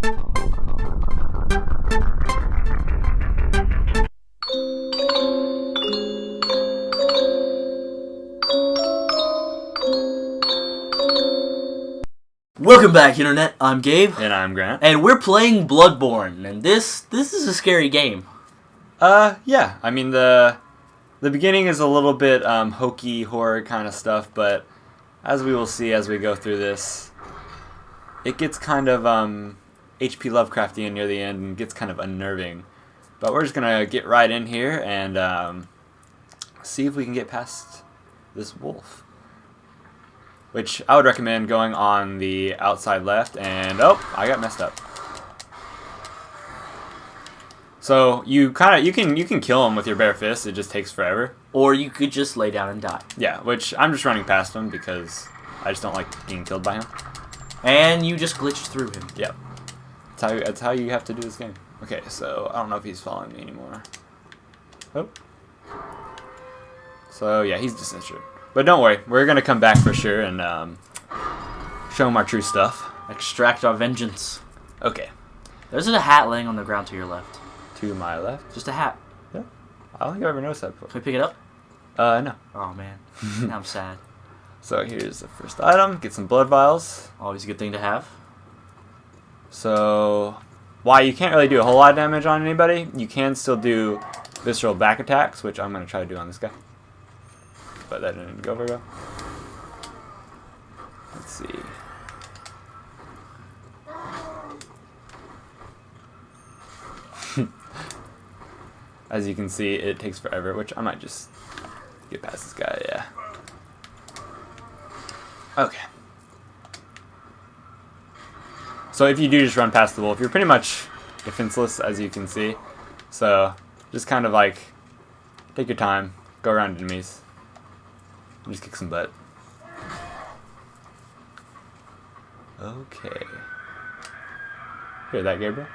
Welcome back, Internet. I'm Gabe. And I'm Grant. And we're playing Bloodborne, and this is a scary game. Yeah. I mean, the beginning is a little bit hokey horror kind of stuff, but as we will see as we go through this, it gets kind of H.P. Lovecraftian near the end and gets kind of unnerving. But we're just gonna get right in here and see if we can get past this wolf. Which I would recommend going on the outside left, and oh, I got messed up. So you can kill him with your bare fist. It just takes forever. Or you could just lay down and die. Yeah, which I'm just running past him because I just don't like being killed by him. And you just glitched through him. Yep. That's how you have to do this game. Okay, so I don't know if he's following me anymore. Oh. So yeah, he's disinterested. But don't worry, we're going to come back for sure and show him our true stuff. Extract our vengeance. Okay. There's a hat laying on the ground to your left. To my left? Just a hat. Yeah. I don't think I've ever noticed that before. Can we pick it up? No. Oh, man. Now I'm sad. So here's the first item. Get some blood vials. Always a good thing to have. So, while you can't really do a whole lot of damage on anybody, you can still do visceral back attacks, which I'm going to try to do on this guy. But that didn't go very well. Let's see. As you can see, it takes forever, which I might just get past this guy, yeah. Okay. So if you do just run past the wolf, you're pretty much defenseless, as you can see. So just kind of like take your time, go around enemies. Just kick some butt. Okay. Hear that, Gabriel?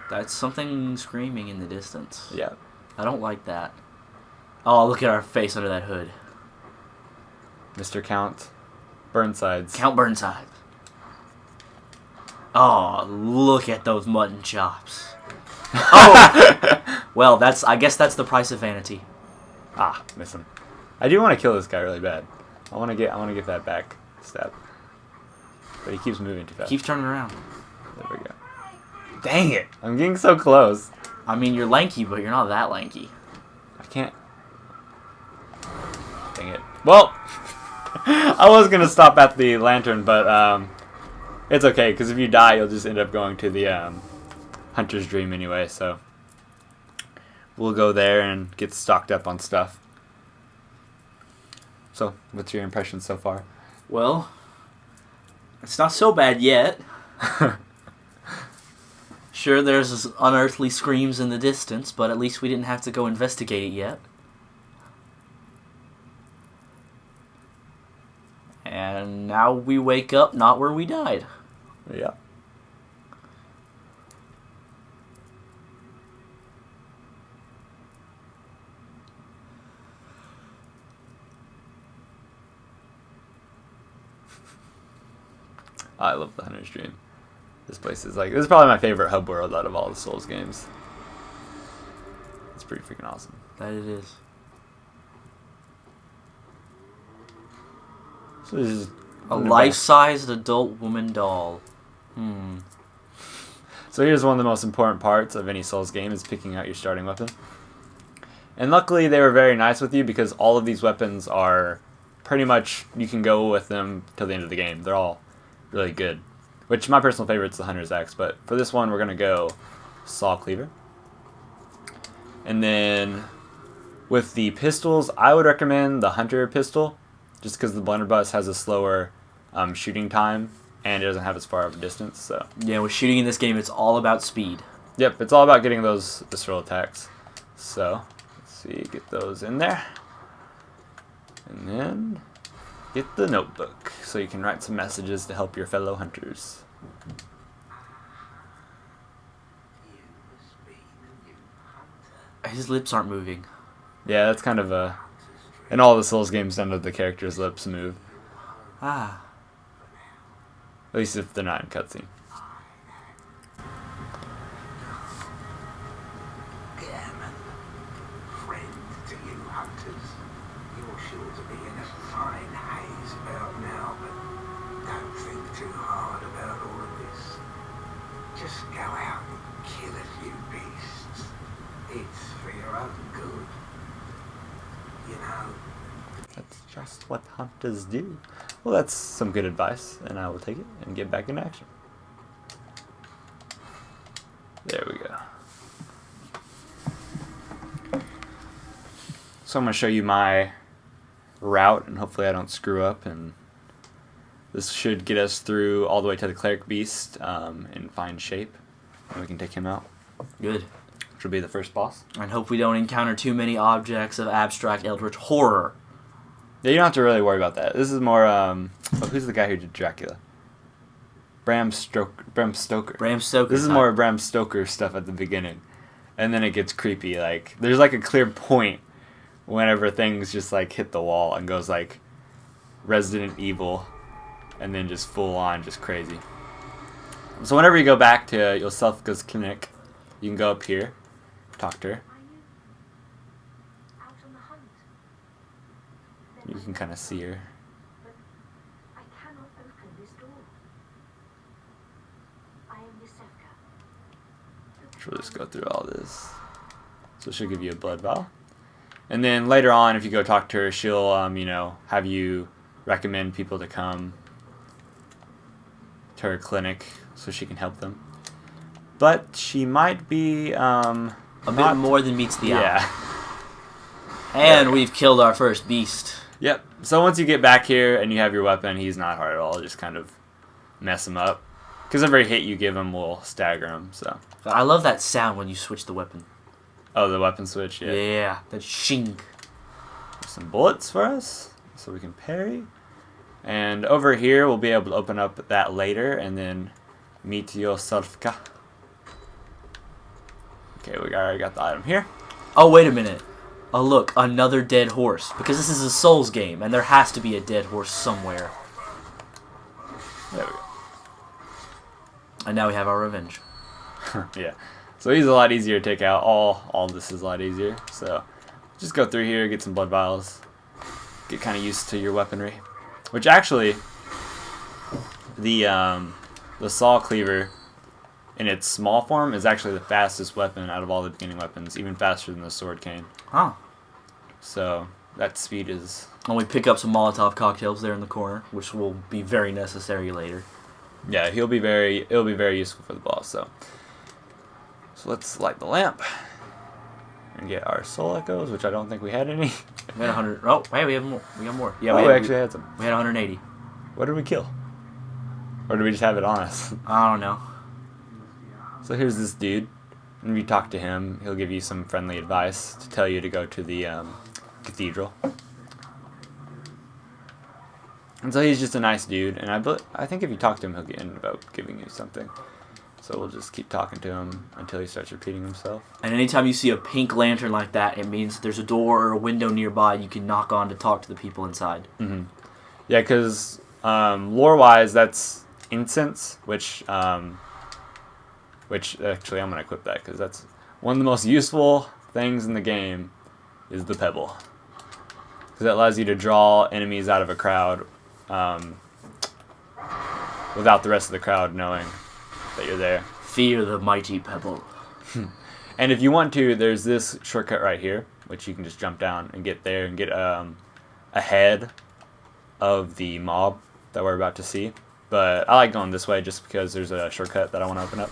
That's something screaming in the distance. Yeah. I don't like that. Oh, look at our face under that hood. Mr. Count Burnsides. Count Burnside. Oh, look at those mutton chops. Oh! Well, I guess that's the price of vanity. Ah, miss him. I do want to kill this guy really bad. I want to get that back step. But he keeps moving too fast. Keeps turning around. There we go. Dang it! I'm getting so close. I mean, you're lanky, but you're not that lanky. I can't. Dang it. Well, I was gonna stop at the lantern, but it's okay because if you die, you'll just end up going to the hunter's dream anyway. So we'll go there and get stocked up on stuff. So, what's your impression so far? Well, it's not so bad yet. Sure, there's unearthly screams in the distance, but at least we didn't have to go investigate it yet. And now we wake up not where we died. Yeah. I love the Hunter's Dream. This place is this is probably my favorite hub world out of all the Souls games. It's pretty freaking awesome. That it is. So this is a life-sized adult woman doll. So here's one of the most important parts of any Souls game is picking out your starting weapon. And luckily they were very nice with you because all of these weapons are pretty much, you can go with them till the end of the game. They're all really good. Which my personal favorite is the Hunter's Axe, but for this one we're going to go Saw Cleaver. And then with the pistols, I would recommend the Hunter pistol, just because the blunderbuss has a slower shooting time and it doesn't have as far of a distance. So yeah, with shooting in this game, it's all about speed. Yep, it's all about getting those visceral attacks. So let's see, get those in there, and then get the notebook so you can write some messages to help your fellow hunters. His lips aren't moving. Yeah, that's kind of a... In all the Souls games, none of the characters' lips move. Ah. At least if they're not in cutscene. just go out and kill a few beasts. It's for your own good. You know. That's just what hunters do. Well, that's some good advice, and I will take it and get back in action. There we go. So I'm going to show you my route, and hopefully I don't screw up, and this should get us through all the way to the Cleric Beast in fine shape, and we can take him out. Good. Which will be the first boss. And hope we don't encounter too many objects of abstract eldritch horror. Yeah, you don't have to really worry about that. This is more, who's the guy who did Dracula? Bram Stoker. Bram Stoker. This is more Bram Stoker stuff at the beginning. And then it gets creepy. Like, there's like a clear point whenever things just like hit the wall and goes like Resident Evil and then just full on just crazy. So whenever you go back to Yosefka's clinic, you can go up here, talk to her. You can kind of see her. But I cannot open this door. I am Yosefka. She'll just go through all this. So she'll give you a blood vial. And then later on, if you go talk to her, she'll, you know, have you recommend people to come to her clinic so she can help them. But she might be, a bit more than meets the eye. Yeah. And we've killed our first beast. Yep. So once you get back here and you have your weapon, he's not hard at all. Just kind of mess him up. Because every hit you give him will stagger him, so. I love that sound when you switch the weapon. Oh, the weapon switch, yeah. Yeah, that shing. Some bullets for us, so we can parry. And over here, we'll be able to open up that later, and then meet Yosefka. Okay, we already got the item here. Oh, wait a minute. Oh, look, another dead horse. Because this is a Souls game, and there has to be a dead horse somewhere. There we go. And now we have our revenge. Yeah. So he's a lot easier to take out. All this is a lot easier. So just go through here, get some blood vials, get kind of used to your weaponry. Which actually, the saw cleaver in its small form is actually the fastest weapon out of all the beginning weapons, even faster than the sword cane. Huh. So that speed is... And we pick up some Molotov cocktails there in the corner, which will be very necessary later. Yeah, it'll be very useful for the boss. So let's light the lamp and get our soul echoes, which I don't think we had any. We had 100. Oh, hey, we have more. We got more. Yeah, we we actually had some. We had 180. What did we kill? Or did we just have it on us? I don't know. So here's this dude. And if you talk to him, he'll give you some friendly advice to tell you to go to the cathedral. And so he's just a nice dude, and I think if you talk to him, he'll end up giving you something. So we'll just keep talking to him until he starts repeating himself. And anytime you see a pink lantern like that, it means there's a door or a window nearby you can knock on to talk to the people inside. Mm-hmm. Yeah, because lore-wise, that's incense, which actually I'm going to equip that, because that's one of the most useful things in the game is the pebble. Because it allows you to draw enemies out of a crowd without the rest of the crowd knowing that you're there. Fear the mighty pebble. And if you want to, there's this shortcut right here, which you can just jump down and get there and get ahead of the mob that we're about to see. But I like going this way just because there's a shortcut that I want to open up.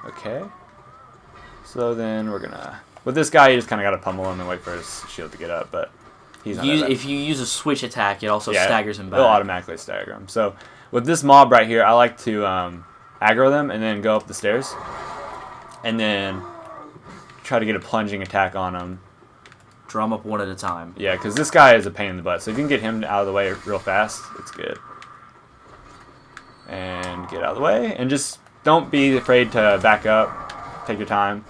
Okay. So then we're gonna... With this guy, you just kind of got to pummel him and wait for his shield to get up, but he's not that bad. If you use a switch attack, it also staggers him back. It'll automatically stagger him. So with this mob right here, I like to aggro them and then go up the stairs. And then try to get a plunging attack on them. Draw them up one at a time. Yeah, because this guy is a pain in the butt. So if you can get him out of the way real fast, it's good. And get out of the way. And just don't be afraid to back up. Take your time.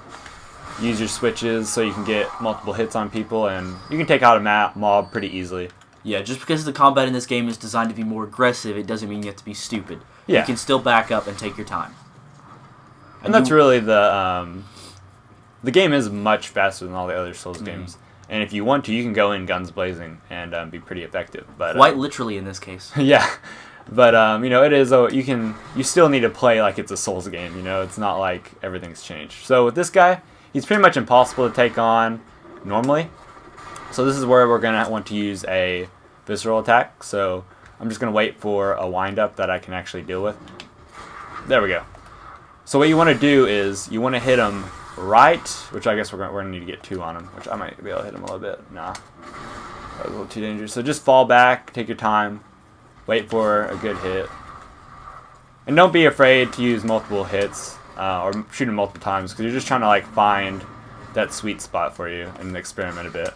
Use your switches so you can get multiple hits on people. And you can take out a mob pretty easily. Yeah, just because the combat in this game is designed to be more aggressive, it doesn't mean you have to be stupid. Yeah. You can still back up and take your time. And that's really the game is much faster than all the other Souls games. And if you want to, you can go in guns blazing and be pretty effective. But quite literally in this case. Yeah. But you know, it is. You still need to play like it's a Souls game. You know, it's not like everything's changed. So with this guy, he's pretty much impossible to take on normally. So this is where we're gonna want to use a visceral attack. So I'm just gonna wait for a wind up that I can actually deal with. There we go. So what you want to do is you want to hit him right, which I guess we're gonna need to get 2 on him, which I might be able to hit him a little bit. Nah, that was a little too dangerous. So just fall back, take your time, wait for a good hit, and don't be afraid to use multiple hits or shoot him multiple times because you're just trying to like find that sweet spot for you and experiment a bit.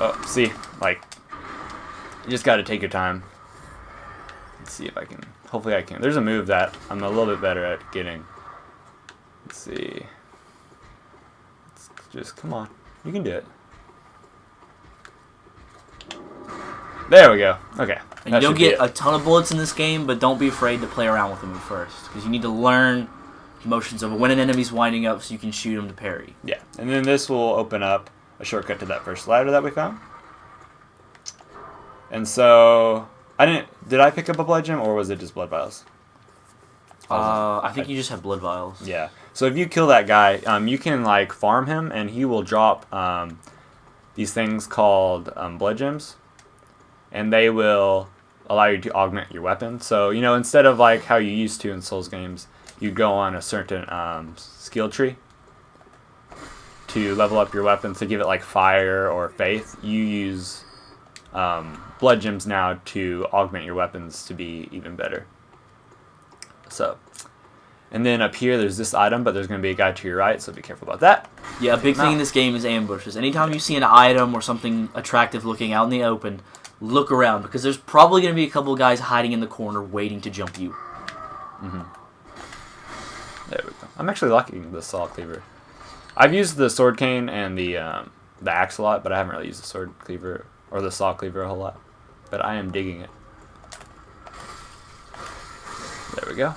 Oh, see, like you just got to take your time. Let's see if I can. Hopefully I can. There's a move that I'm a little bit better at getting. Let's see. Let's just come on. You can do it. There we go. Okay. And you don't get a ton of bullets in this game, but don't be afraid to play around with them at first, because you need to learn the motions of when an enemy's winding up so you can shoot them to parry. Yeah, and then this will open up a shortcut to that first ladder that we found. And so did I pick up a blood gem or was it just blood vials? I think you just have blood vials. Yeah. So if you kill that guy, you can like farm him and he will drop these things called blood gems, and they will allow you to augment your weapon. So you know, instead of like how you used to in Souls games, you go on a certain skill tree to level up your weapon to give it like fire or faith. You use blood gems now to augment your weapons to be even better. So, and then up here there's this item, but there's going to be a guy to your right, so be careful about that. Yeah, a big thing in this game is ambushes. Anytime you see an item or something attractive looking out in the open, look around, because there's probably going to be a couple of guys hiding in the corner waiting to jump you. Mm-hmm. There we go. I'm actually liking the saw cleaver. I've used the sword cane and the axe a lot, but I haven't really used the sword cleaver or the saw cleaver a whole lot. But I am digging it. There we go.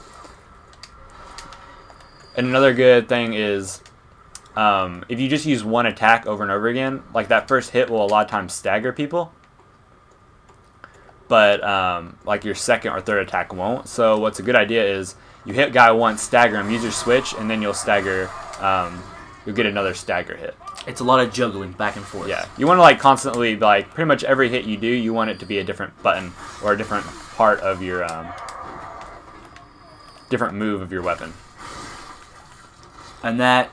And another good thing is, if you just use one attack over and over again, like that first hit will a lot of times stagger people. But like your second or third attack won't. So what's a good idea is you hit guy once, stagger him, use your switch, and then you'll stagger. You'll get another stagger hit. It's a lot of juggling back and forth. Yeah, you want to like constantly, like pretty much every hit you do, you want it to be a different button or a different part of your different move of your weapon. And that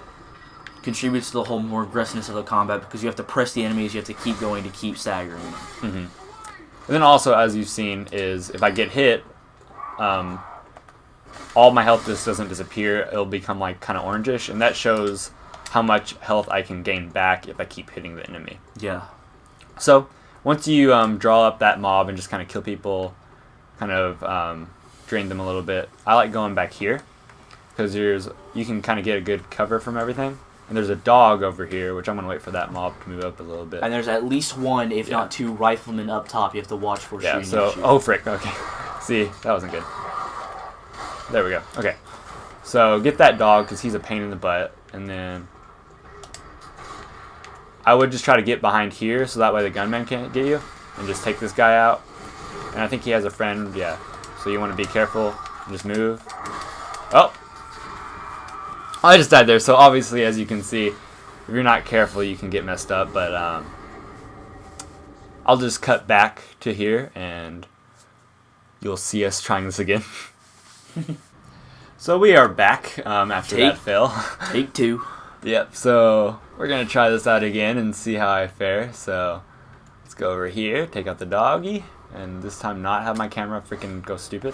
contributes to the whole more aggressiveness of the combat, because you have to press the enemies, you have to keep going to keep staggering them. Mm-hmm. And then also, as you've seen, is if I get hit, all my health just doesn't disappear. It'll become like kind of orangish, and that shows how much health I can gain back if I keep hitting the enemy. Yeah. So once you draw up that mob and just kind of kill people, kind of drain them a little bit, I like going back here because you can kind of get a good cover from everything. And there's a dog over here, which I'm going to wait for that mob to move up a little bit. And there's at least one, if not two, riflemen up top you have to watch for shooting. Yeah, so, oh frick, okay. See, that wasn't good. There we go, okay. So get that dog because he's a pain in the butt. And then I would just try to get behind here so that way the gunman can't get you. And just take this guy out. And I think he has a friend, yeah. So you want to be careful and just move. Oh! I just died there, so obviously, as you can see, if you're not careful, you can get messed up, but I'll just cut back to here, and you'll see us trying this again. So we are back after that fail. Take 2. Yep, so we're going to try this out again and see how I fare. So let's go over here, take out the doggy, and this time not have my camera freaking go stupid.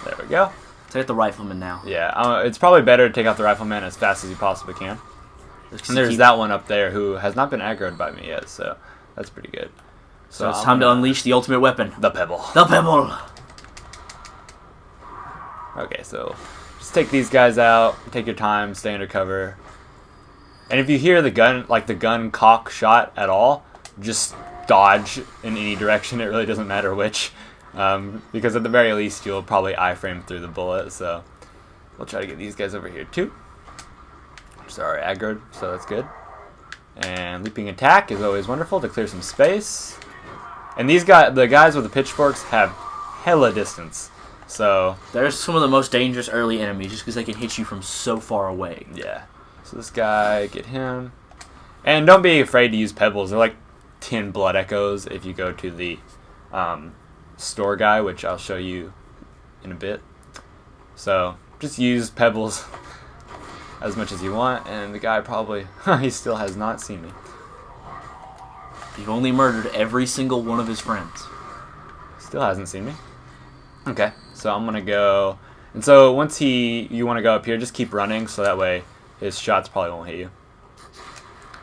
There we go. Take out the rifleman now. Yeah, it's probably better to take out the rifleman as fast as you possibly can. And there's that one up there who has not been aggroed by me yet, so that's pretty good. So it's time to unleash the ultimate weapon. The pebble. The pebble! Okay, so just take these guys out, take your time, stay under cover. And if you hear the gun cock shot at all, just dodge in any direction. It really doesn't matter which. Because at the very least you'll probably iframe through the bullet, so we'll try to get these guys over here too. Sorry, aggroed, so that's good. And leaping attack is always wonderful to clear some space. And the guys with the pitchforks have hella distance. So They're some of the most dangerous early enemies just because they can hit you from so far away. yeah. So this guy, get him. And don't be afraid to use pebbles. They're like 10 blood echoes if you go to the store guy, which I'll show you in a bit. So just use pebbles as much as you want. And the guy probably, he still has not seen me. You've only murdered every single one of his friends. Still hasn't seen me. Okay, so I'm gonna go, and so once you want to go up here, just keep running, so that way his shots probably won't hit you.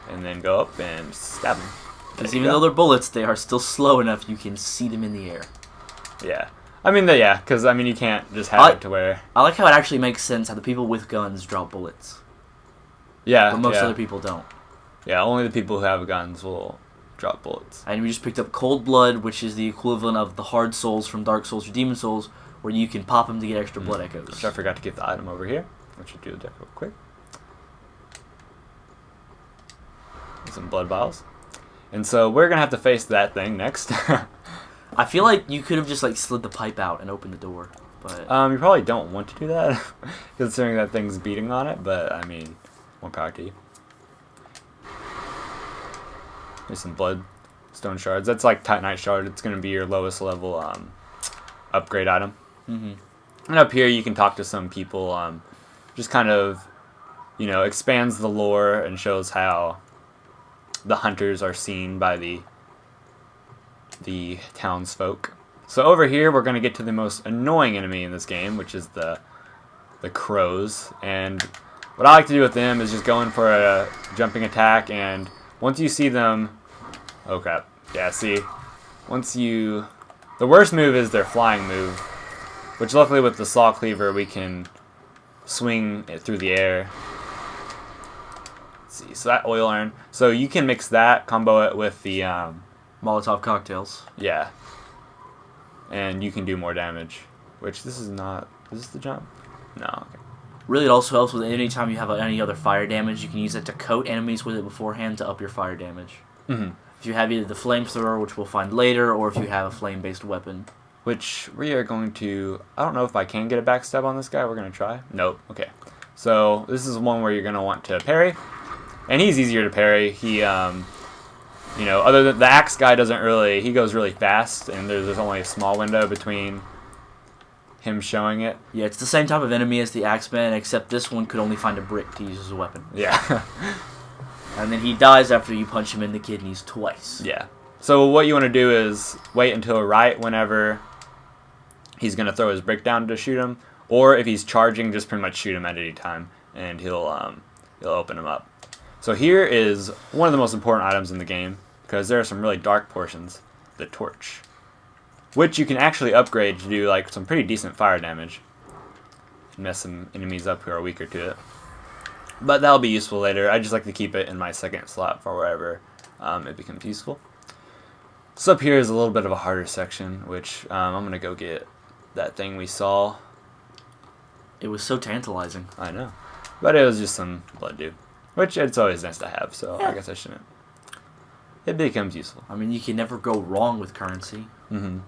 And then go up and stab him. Because even though they're bullets, they are still slow enough you can see them in the air. Yeah, I mean, because I mean you can't just have it to where. I like how it actually makes sense how the people with guns drop bullets. Yeah, But most other people don't. Yeah, only the people who have guns will drop bullets. And we just picked up Cold Blood, which is the equivalent of the hard souls from Dark Souls or Demon Souls, where you can pop them to get extra blood echoes. Which I forgot to get the item over here, which I'll do that real quick. Some blood vials. And so we're going to have to face that thing next. I feel like you could have just like slid the pipe out and opened the door. But you probably don't want to do that, considering that thing's beating on it, but I mean, more power to you. There's some bloodstone shards. That's like Titanite shard. It's going to be your lowest level upgrade item. mm-hmm. And up here you can talk to some people. Just kind of, expands the lore and shows how the hunters are seen by the townsfolk. So over here we're going to get to the most annoying enemy in this game, which is the crows. And what I like to do with them is just go in for a jumping attack, and once you see them, oh crap, yeah, see, the worst move is their flying move, which luckily with the saw cleaver we can swing it through the air. Let's see, so that oil iron, so you can mix that, combo it with the, Molotov cocktails. yeah, and you can do more damage, which is this the jump? No, okay. Really, it also helps with any time you have any other fire damage. You can use it to coat enemies with it beforehand to up your fire damage. Mm-hmm. If you have either the flamethrower, which we'll find later, or if you have a flame-based weapon. Which we are going to, I don't know if I can get a backstab on this guy. We're going to try. Nope. Okay. So this is one where you're going to want to parry. And he's easier to parry. He, other than the axe guy he goes really fast, and there's only a small window between him showing it. Yeah, it's the same type of enemy as the Axeman, except this one could only find a brick to use as a weapon. Yeah. And then he dies after you punch him in the kidneys twice. Yeah. So what you want to do is wait until right whenever he's going to throw his brick down to shoot him, or if he's charging, just pretty much shoot him at any time, and he'll open him up. So here is one of the most important items in the game, because there are some really dark portions. The torch, which you can actually upgrade to do like some pretty decent fire damage. Mess some enemies up who are weaker to it. But that'll be useful later. I just like to keep it in my second slot for wherever it becomes useful. So up here is a little bit of a harder section, which I'm going to go get that thing we saw. It was so tantalizing. I know. But it was just some blood dew, which it's always nice to have, so yeah. I guess I shouldn't. It becomes useful. I mean, you can never go wrong with currency. Mm-hmm.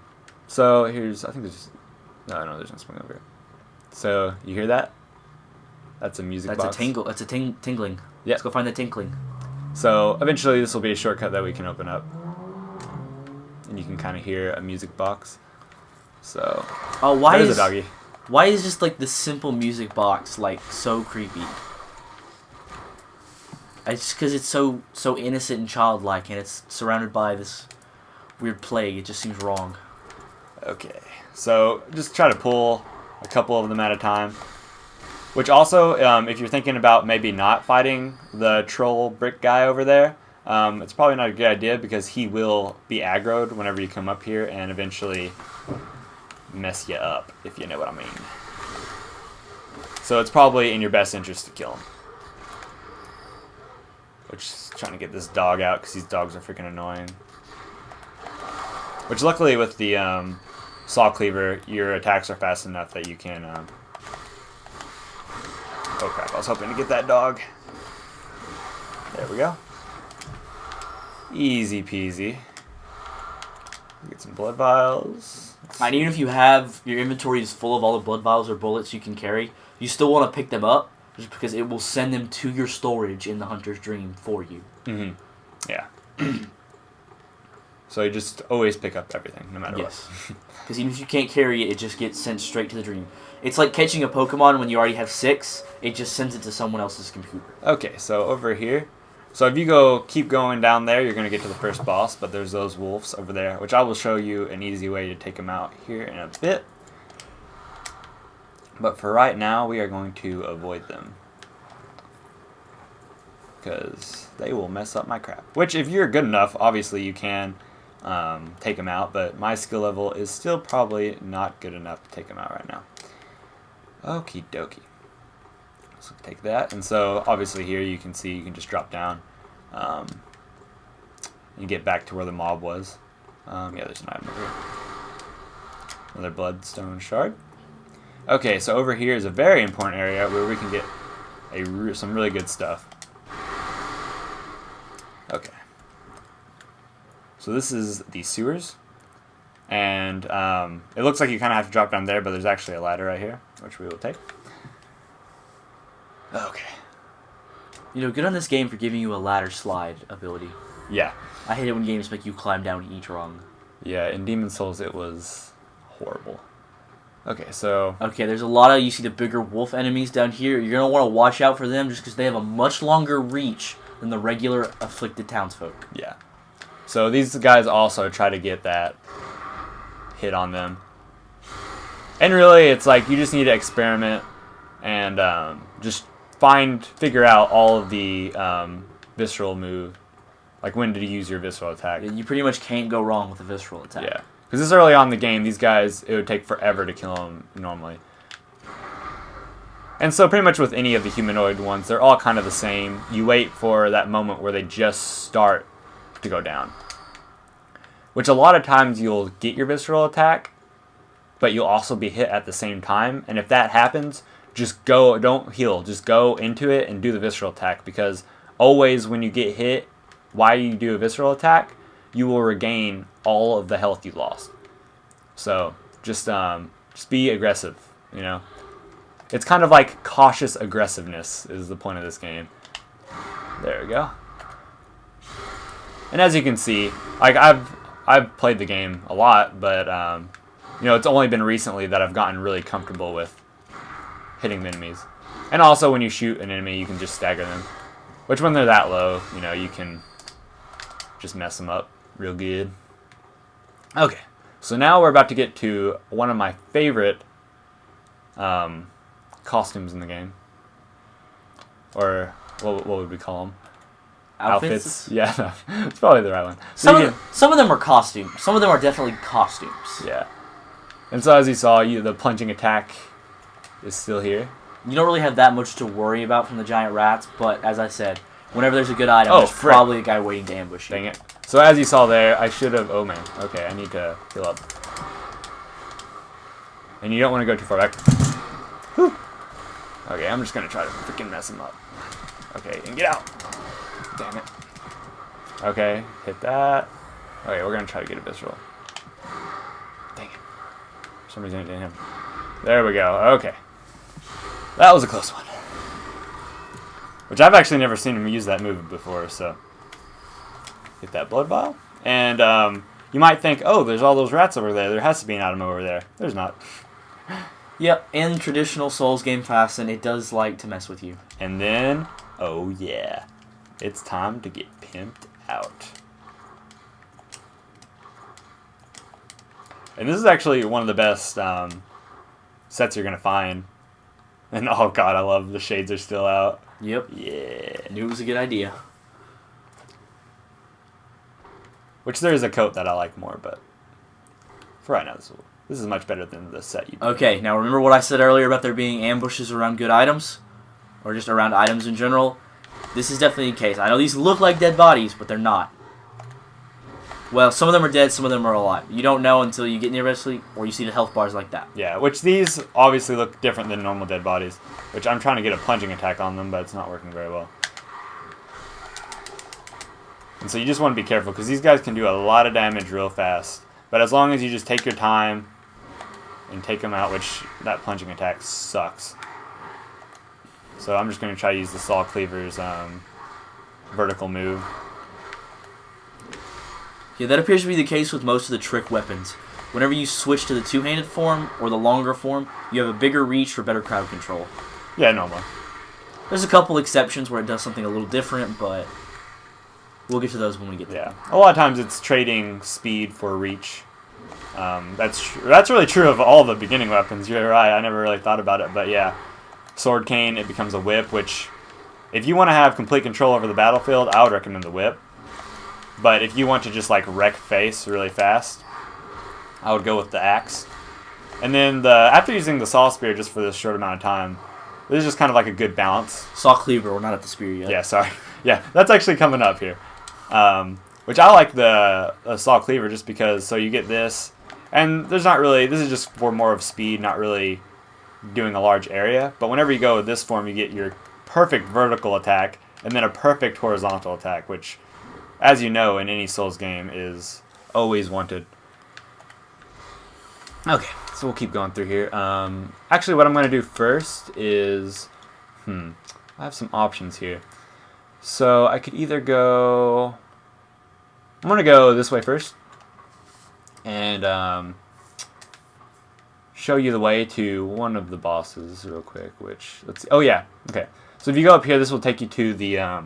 So there's no swing over here. So you hear that? That's a music box. That's a tingle. That's a tingling. Yeah. Let's go find the tinkling. So eventually this will be a shortcut that we can open up. And you can kind of hear a music box. So there's a doggy. Why is just like the simple music box like so creepy? It's just because it's so innocent and childlike, and it's surrounded by this weird plague. It just seems wrong. Okay, so just try to pull a couple of them at a time. Which also, if you're thinking about maybe not fighting the troll brick guy over there, it's probably not a good idea because he will be aggroed whenever you come up here and eventually mess you up, if you know what I mean. So it's probably in your best interest to kill him. Which is trying to get this dog out because these dogs are freaking annoying. Which luckily with the saw cleaver, your attacks are fast enough that you can... Oh crap, I was hoping to get that dog. There we go. Easy peasy. Get some blood vials. And even if you have your inventory is full of all the blood vials or bullets you can carry, you still want to pick them up just because it will send them to your storage in the Hunter's Dream for you. Mm-hmm. Yeah. So you just always pick up everything, no matter what. Because even if you can't carry it, it just gets sent straight to the dream. It's like catching a Pokemon when you already have 6. It just sends it to someone else's computer. Okay, so over here. So if you keep going down there, you're going to get to the first boss, but there's those wolves over there, which I will show you an easy way to take them out here in a bit. But for right now, we are going to avoid them. Because they will mess up my crap. Which, if you're good enough, obviously you can take them out, but my skill level is still probably not good enough to take them out right now. Okie dokie. So take that, and so obviously here you can see you can just drop down and get back to where the mob was. Yeah, there's an item over here. Another bloodstone shard. Okay, so over here is a very important area where we can get some really good stuff. Okay. So this is the sewers, and it looks like you kind of have to drop down there, but there's actually a ladder right here, which we will take. Okay. You know, good on this game for giving you a ladder slide ability. Yeah. I hate it when games make you climb down each rung. Yeah, in Demon Souls it was horrible. Okay, so... Okay, there's a lot of, you see the bigger wolf enemies down here. You're going to want to watch out for them just because they have a much longer reach than the regular afflicted townsfolk. Yeah. So these guys also try to get that hit on them. And really, it's like you just need to experiment and just figure out all of the visceral move. Like when to use your visceral attack. You pretty much can't go wrong with a visceral attack. Yeah. Because this early on in the game, these guys, it would take forever to kill them normally. And so pretty much with any of the humanoid ones, they're all kind of the same. You wait for that moment where they just start to go down. Which a lot of times you'll get your visceral attack, but you'll also be hit at the same time. And if that happens, just go, don't heal. Just go into it and do the visceral attack. Because always when you get hit, while you do a visceral attack, you will regain all of the health you lost. So just be aggressive, you know. It's kind of like cautious aggressiveness is the point of this game. There we go. And as you can see, like I've played the game a lot, but you know, it's only been recently that I've gotten really comfortable with hitting the enemies. And also when you shoot an enemy, you can just stagger them. Which when they're that low, you know, you can just mess them up real good. Okay, so now we're about to get to one of my favorite costumes in the game. Or what would we call them? Outfits? Yeah, no, it's probably the right one. So some of them are costumes. Some of them are definitely costumes. Yeah. And so as you saw, the plunging attack is still here. You don't really have that much to worry about from the giant rats, but as I said, whenever there's a good item, there's probably a guy waiting to ambush you. Dang it. So as you saw there, I should have... Oh, man. Okay, I need to heal up. And you don't want to go too far back. Whew. Okay, I'm just going to try to freaking mess him up. Okay, and get out. Damn it. Okay, hit that. Okay, we're going to try to get a visceral. Dang it. For some reason it didn't hit him. There we go. Okay. That was a close one. Which I've actually never seen him use that move before, so... Hit that blood vial. And you might think, oh, there's all those rats over there. There has to be an item over there. There's not. Yep, in traditional Souls game fashion, it does like to mess with you. And then, oh yeah, it's time to get pimped out. And this is actually one of the best sets you're going to find. And oh god, I love the shades are still out. Yep. Yeah. Knew it was a good idea. Which there is a coat that I like more, but for right now, this is much better than the set you did. Okay, now remember what I said earlier about there being ambushes around good items? Or just around items in general? This is definitely the case. I know these look like dead bodies, but they're not. Well, some of them are dead, some of them are alive. You don't know until you get near sleep or you see the health bars like that. Yeah, which these obviously look different than normal dead bodies. Which I'm trying to get a plunging attack on them, but it's not working very well. And so you just want to be careful, because these guys can do a lot of damage real fast. But as long as you just take your time and take them out, which that plunging attack sucks. So I'm just going to try to use the Saw Cleaver's vertical move. Yeah, that appears to be the case with most of the trick weapons. Whenever you switch to the two-handed form or the longer form, you have a bigger reach for better crowd control. Yeah, normally. There's a couple exceptions where it does something a little different, but we'll get to those when we get there. Yeah, a lot of times it's trading speed for reach. That's really true of all the beginning weapons. You're right. I never really thought about it, but yeah, sword cane, it becomes a whip. Which, if you want to have complete control over the battlefield, I would recommend the whip. But if you want to just like wreck face really fast, I would go with the axe. And then after using the saw spear just for this short amount of time, this is just kind of like a good balance. Saw cleaver, we're not at the spear yet. Yeah, sorry. Yeah, that's actually coming up here. Which I like the saw cleaver just because, so you get this, and there's not really, this is just for more of speed, not really doing a large area. But whenever you go with this form, you get your perfect vertical attack, and then a perfect horizontal attack, which, as you know, in any Souls game is always wanted. Okay, so we'll keep going through here. Actually, what I'm going to do first is, I have some options here. So I could either go, I'm going to go this way first, and show you the way to one of the bosses real quick, which, let's see, oh yeah, okay. So if you go up here, this will take you to the,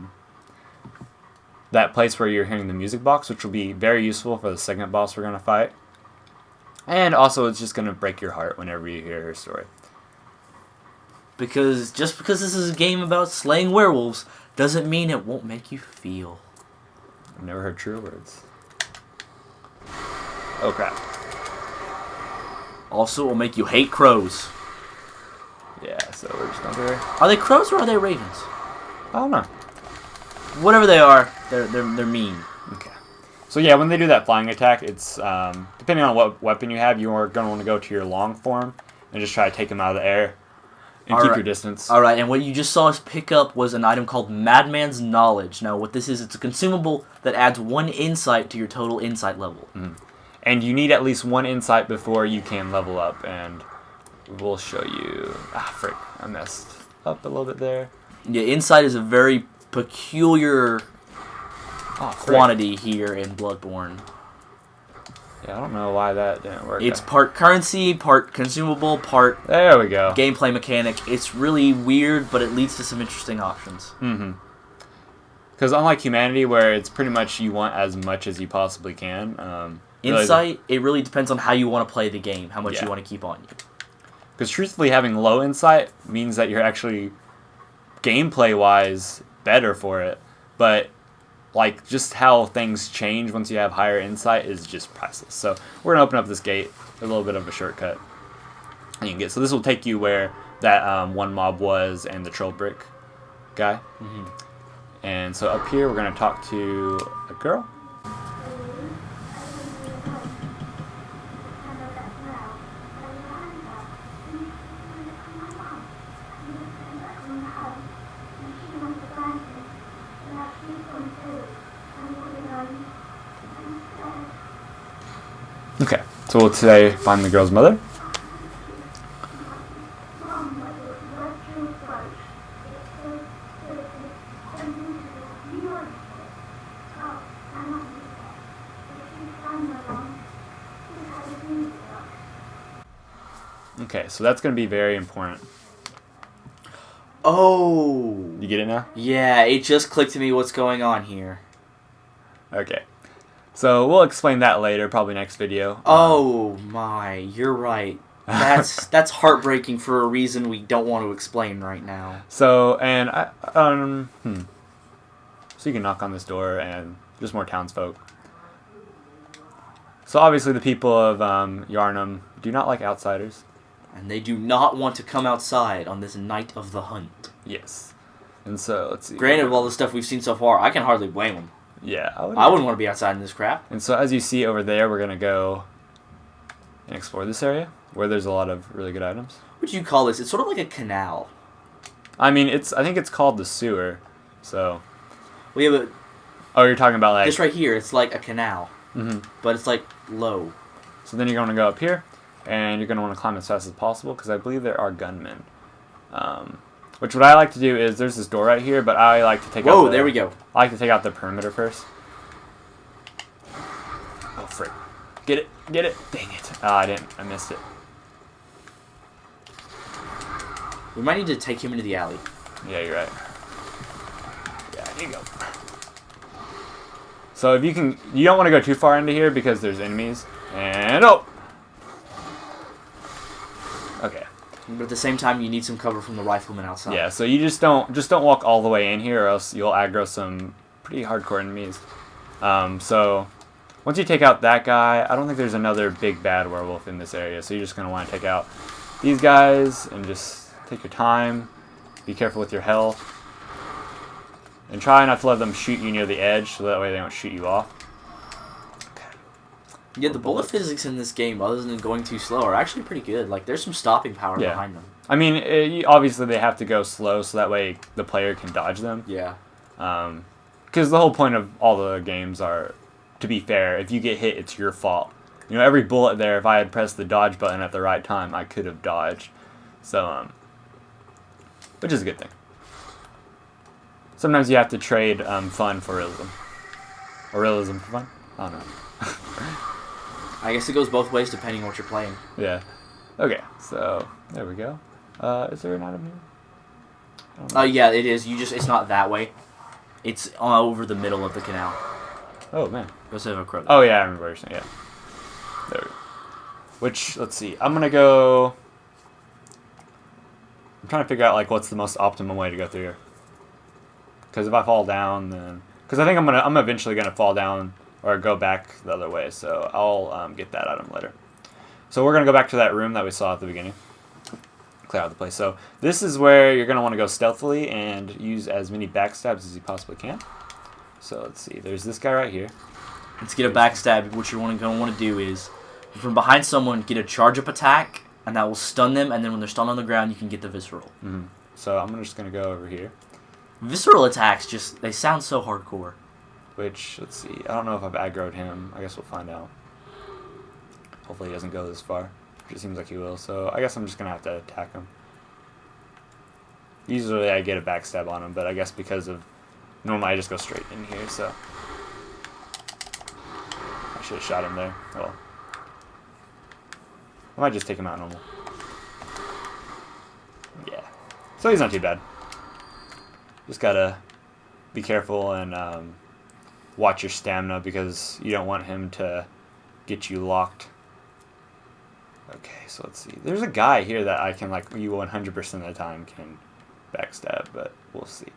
that place where you're hearing the music box, which will be very useful for the second boss we're going to fight. And also, it's just going to break your heart whenever you hear her story. Just because this is a game about slaying werewolves doesn't mean it won't make you feel. I've never heard truer words. Oh crap. Also, it will make you hate crows. Yeah, so we're just going there. Are they crows or are they ravens? I don't know. Whatever they are, they're mean. Okay. So yeah, when they do that flying attack, it's depending on what weapon you have, you are going to want to go to your long form and just try to take them out of the air and keep your distance. All right, and what you just saw us pick up was an item called Madman's Knowledge. Now, what this is, it's a consumable that adds 1 insight to your total insight level. And you need at least 1 insight before you can level up, and we'll show you. Ah, frick, I messed up a little bit there. Yeah, insight is a very peculiar quantity here in Bloodborne. Yeah, I don't know why that didn't work. It's part currency, part consumable, part there we go. Gameplay mechanic. It's really weird, but it leads to some interesting options. Because unlike humanity, where it's pretty much you want as much as you possibly can. Insight, it really depends on how you want to play the game, how much you want to keep on you. Because truthfully, having low insight means that you're actually gameplay-wise better for it, but like just how things change once you have higher insight is just priceless. So we're gonna open up this gate, a little bit of a shortcut, and you can get. So this will take you where that one mob was and the troll brick guy. And so up here we're gonna talk to a girl. Okay, so we'll today find the girl's mother. Okay, so that's going to be very important. Oh! You get it now? Yeah, it just clicked to me what's going on here. Okay. So we'll explain that later, probably next video. Oh my, you're right. That's heartbreaking for a reason we don't want to explain right now. So, and so you can knock on this door and just more townsfolk. So obviously the people of Yharnam do not like outsiders. And they do not want to come outside on this night of the hunt. Yes. And so, let's see. Granted, of all the stuff we've seen so far, I can hardly blame them. Yeah, I wouldn't want to be outside in this crap. And so as you see over there, we're going to go and explore this area where there's a lot of really good items. What do you call this? It's sort of like a canal. I mean, I think it's called the sewer. So. Well, yeah, but oh, you're talking about like this right here. It's like a canal, but it's like low. So then you're going to go up here, and you're going to want to climb as fast as possible, because I believe there are gunmen. Which what I like to do is, there's this door right here, but I like to take out there we go. I like to take out the perimeter first. Oh, frick. Get it. Get it. Dang it. Oh, I didn't. I missed it. We might need to take him into the alley. Yeah, you're right. Yeah, here you go. So if you can, you don't want to go too far into here because there's enemies. And oh! Okay. But at the same time, you need some cover from the riflemen outside. Yeah, so you just don't walk all the way in here, or else you'll aggro some pretty hardcore enemies. So once you take out that guy, I don't think there's another big bad werewolf in this area. So you're just gonna want to take out these guys and just take your time. Be careful with your health, and try not to let them shoot you near the edge, so that way they don't shoot you off. Yeah, the bullet physics in this game, other than going too slow, are actually pretty good. Like, there's some stopping power behind them. I mean, obviously they have to go slow, so that way the player can dodge them. Yeah. Because the whole point of all the games are, to be fair, if you get hit, it's your fault. You know, every bullet there, if I had pressed the dodge button at the right time, I could have dodged. So, which is a good thing. Sometimes you have to trade fun for realism. Or realism for fun? I don't know. I guess it goes both ways depending on what you're playing. Yeah. Okay, so there we go. Is there an item here? Yeah, it is. It's not that way. It's over the middle of the canal. Oh, man. Let's have a crow. Oh, yeah, I remember what you're saying. Yeah. There we go. Which, let's see. I'm going to go... I'm trying to figure out, like, what's the most optimum way to go through here. Because if I fall down, then... Because I think I'm eventually going to fall down or go back the other way. So I'll get that item later. So we're going to go back to that room that we saw at the beginning. Clear out the place. So this is where you're going to want to go stealthily and use as many backstabs as you possibly can. So let's see. There's this guy right here. Let's get a backstab. What you're going to want to do is, from behind someone, get a charge-up attack, and that will stun them, and then when they're stunned on the ground, you can get the visceral. Mm-hmm. So I'm just going to go over here. Visceral attacks, they sound so hardcore. Which, let's see. I don't know if I've aggroed him. I guess we'll find out. Hopefully he doesn't go this far. Which it seems like he will. So I guess I'm just going to have to attack him. Usually I get a backstab on him, but I guess because of... Normally I just go straight in here, so... I should have shot him there. Oh well. I might just take him out normal. Yeah. So he's not too bad. Just gotta be careful and watch your stamina because you don't want him to get you locked. Okay, so let's see. There's a guy here that I can, like, you 100% of the time can backstab, but we'll see.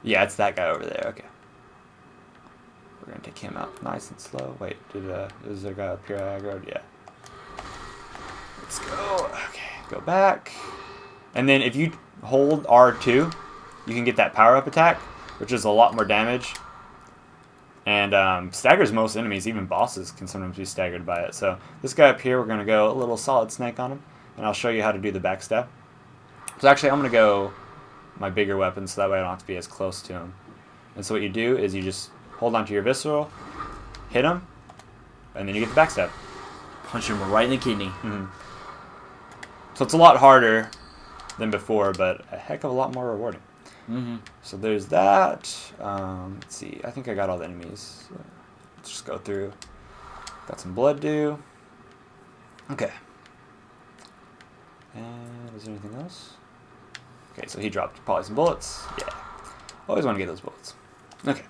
Yeah, it's that guy over there. Okay. We're gonna take him out nice and slow. Wait, is there a guy up here I aggroed? Yeah. Let's go. Okay, go back. And then if you hold R2, you can get that power-up attack, which is a lot more damage. And staggers most enemies, even bosses can sometimes be staggered by it. So this guy up here, we're going to go a little solid snake on him, and I'll show you how to do the backstab. So actually, I'm going to go my bigger weapon, so that way I don't have to be as close to him. And so what you do is you just hold onto your visceral, hit him, and then you get the backstab. Punch him right in the kidney. Mm-hmm. So it's a lot harder than before, but a heck of a lot more rewarding. Mm-hmm. So there's that. Let's see. I think I got all the enemies. So let's just go through. Got some blood due. Okay. And is there anything else? Okay, so he dropped probably some bullets. Yeah. Always want to get those bullets. Okay.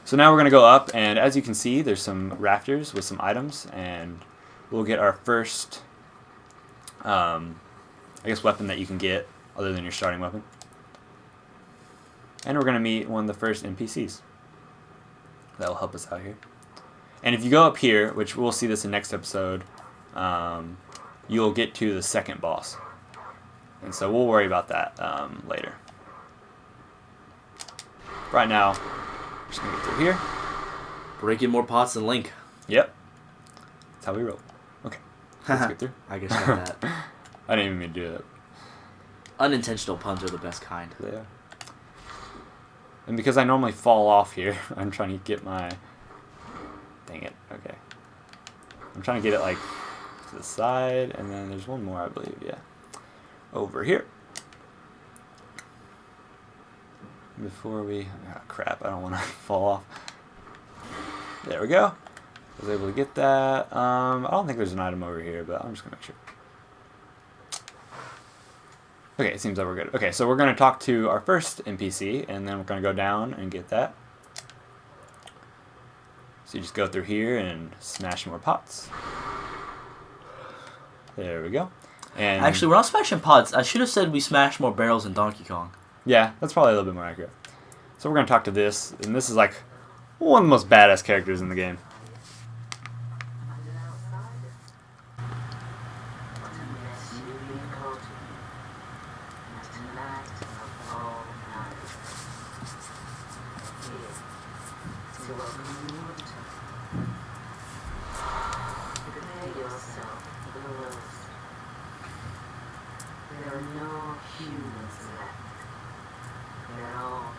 So now we're going to go up, and as you can see, there's some rafters with some items, and we'll get our first, I guess, weapon that you can get other than your starting weapon. And we're going to meet one of the first NPCs. That will help us out here. And if you go up here, which we'll see this in next episode, you'll get to the second boss. And so we'll worry about that later. Right now, we're just going to get through here. Breaking more pots than Link. Yep. That's how we roll. Okay. Let's get through. I guess I got that. I didn't even mean to do that. Unintentional puns are the best kind. Yeah. And because I normally fall off here, I'm trying to get my... Dang it. Okay. I'm trying to get it, like, to the side, and then there's one more, I believe, yeah. Over here. Before we... Oh, crap, I don't want to fall off. There we go. I was able to get that. I don't think there's an item over here, but I'm just going to make sure. Okay, it seems like we're good. Okay, so we're going to talk to our first NPC, and then we're going to go down and get that. So you just go through here and smash more pots. There we go. And Actually, we're not smashing pots. I should have said we smash more barrels in Donkey Kong. yeah, that's probably a little bit more accurate. So we're going to talk to this, and this is like one of the most badass characters in the game. There are no humans left. They're all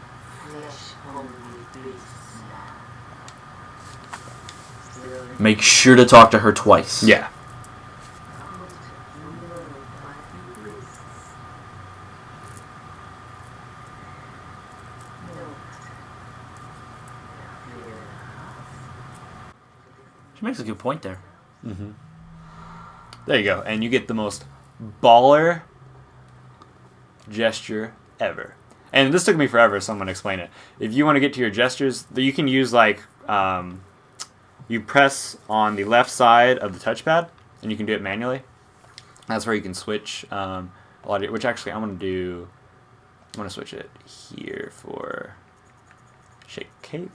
flesh-hungry beasts now. Make sure to talk to her twice. Yeah. She makes a good point there. Mm-hmm. There you go. And you get the most baller gesture ever. And this took me forever, so I'm going to explain it. If you want to get to your gestures, you can use like, you press on the left side of the touchpad, and you can do it manually. That's where you can switch audio, which actually I'm going to switch it here for Shake Cape.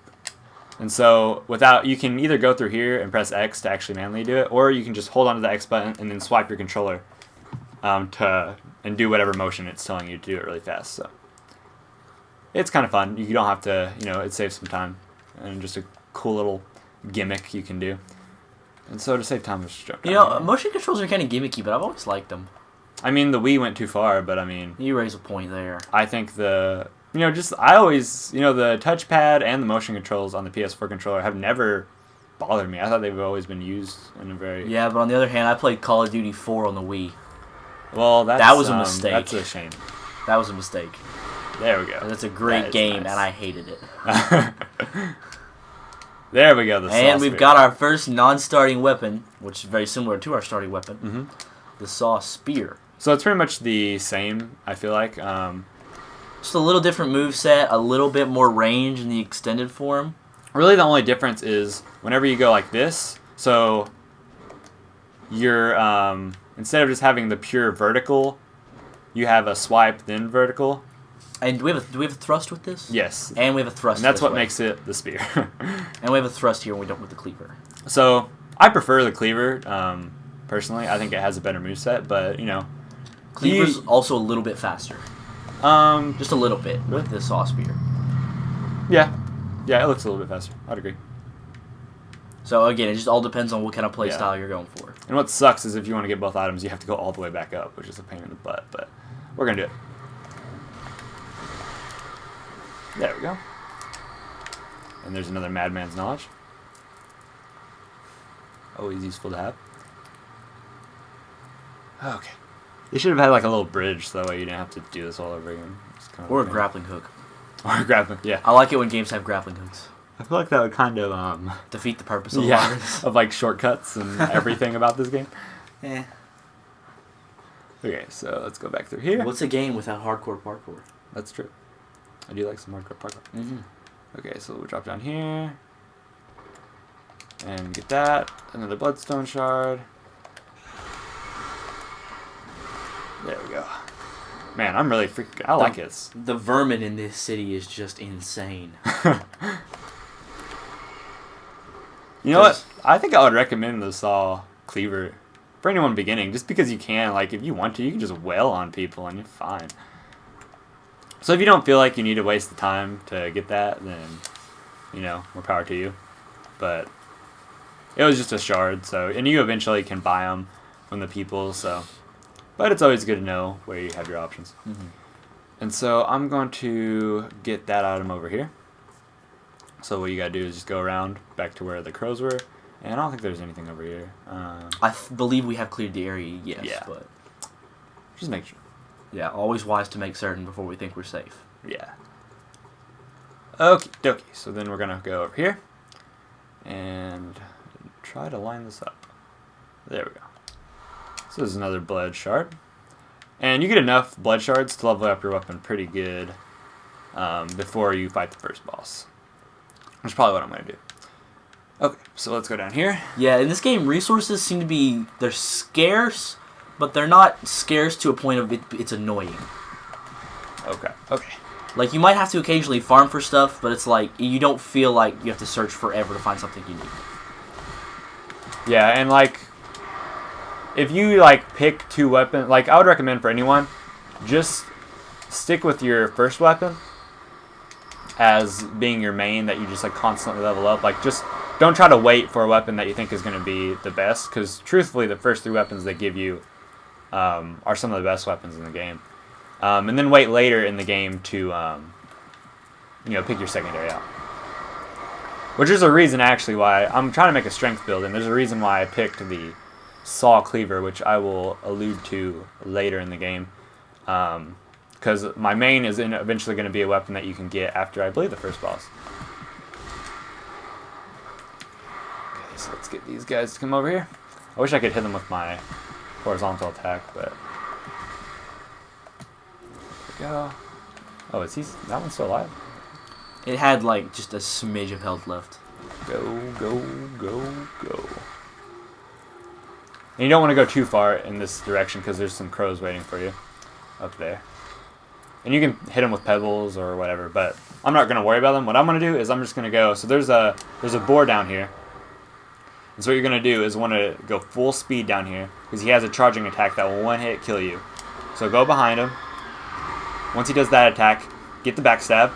And so you can either go through here and press X to actually manually do it, or you can just hold onto the X button and then swipe your controller and do whatever motion it's telling you to do it really fast. So it's kind of fun. You don't have to, it saves some time and just a cool little gimmick you can do. And so to save time, let's just jump down here. Motion controls are kind of gimmicky, but I've always liked them. I mean, the Wii went too far, but I mean, You raise a point there. I think I always, the touchpad and the motion controls on the PS4 controller have never bothered me. I thought they've always been used in a very... Yeah, but on the other hand, I played Call of Duty 4 on the Wii. Well, that was a mistake. That's a shame. That was a mistake. There we go. And it's a great game, nice. and I hated it. There we go. And we've got our first non-starting weapon, which is very similar to our starting weapon. Mm-hmm. The Saw Spear. So it's pretty much the same, I feel like. Just a little different moveset, a little bit more range in the extended form. Really, the only difference is whenever you go like this, so you're, instead of just having the pure vertical, you have a swipe, then vertical. And do we have a thrust with this? Yes. And we have a thrust. And that's this what way. makes it the spear. And we have a thrust here, and we don't with the cleaver. So I prefer the cleaver, personally. I think it has a better moveset, but, Cleaver's also a little bit faster. Just a little bit with the Saw Spear. Yeah. Yeah, it looks a little bit faster. I'd agree. So again, it just all depends on what kind of play Yeah. style you're going for. And what sucks is if you want to get both items, you have to go all the way back up, which is a pain in the butt, but we're going to do it. There we go. And there's another Madman's Knowledge. Always useful to have. Okay. They should have had like a little bridge so that way you didn't have to do this all over again. Or a grappling hook. Or a grappling, yeah. I like it when games have grappling hooks. I feel like that would kind of, Defeat the purpose of yeah, the of like shortcuts and everything about this game. Eh. Okay, so let's go back through here. What's a game without hardcore parkour? That's true. I do like some hardcore parkour. Mm-hmm. Okay, so we'll drop down here. And get that. Another bloodstone shard. There we go. Man, I'm really freaking... I like it. The vermin in this city is just insane. You know what? I think I would recommend the Saw Cleaver for anyone beginning, just because you can. Like, if you want to, you can just wail on people and you're fine. So if you don't feel like you need to waste the time to get that, then, more power to you. But it was just a shard, so... And you eventually can buy them from the people, so... But it's always good to know where you have your options. Mm-hmm. And so I'm going to get that item over here. So what you gotta do is just go around back to where the crows were, And I don't think there's anything over here. Believe we have cleared the area, yes. Yeah. But Just make sure. yeah, always wise to make certain before we think we're safe. Yeah. Okie dokie. So then we're going to go over here. And try to line this up. There we go. So this is another blood shard. And you get enough blood shards to level up your weapon pretty good before you fight the first boss. Which is probably what I'm going to do. Okay, so let's go down here. Yeah, in this game, resources seem to be, they're scarce, but they're not scarce to a point of it's annoying. Okay, okay. Like, you might have to occasionally farm for stuff, but it's like, you don't feel like you have to search forever to find something you need. Yeah, and like, if you like pick two weapons, like I would recommend for anyone, just stick with your first weapon as being your main that you just like constantly level up. Like, just don't try to wait for a weapon that you think is going to be the best, because truthfully the first three weapons they give you are some of the best weapons in the game. And then wait later in the game to pick your secondary out. Which is a reason actually why I'm trying to make a strength build, and there's a reason why I picked the saw cleaver, which I will allude to later in the game. Because my main is eventually going to be a weapon that you can get after, I believe, the first boss. Okay, so let's get these guys to come over here. I wish I could hit them with my horizontal attack, but... There we go. Oh, that one's still alive? It had, like, just a smidge of health left. Go, go, go, go. And you don't want to go too far in this direction because there's some crows waiting for you up there. And you can hit them with pebbles or whatever, but I'm not going to worry about them. What I'm going to do is I'm just going to go... So there's a boar down here. And so what you're going to do is want to go full speed down here because he has a charging attack that will one hit kill you. So go behind him. Once he does that attack, get the backstab,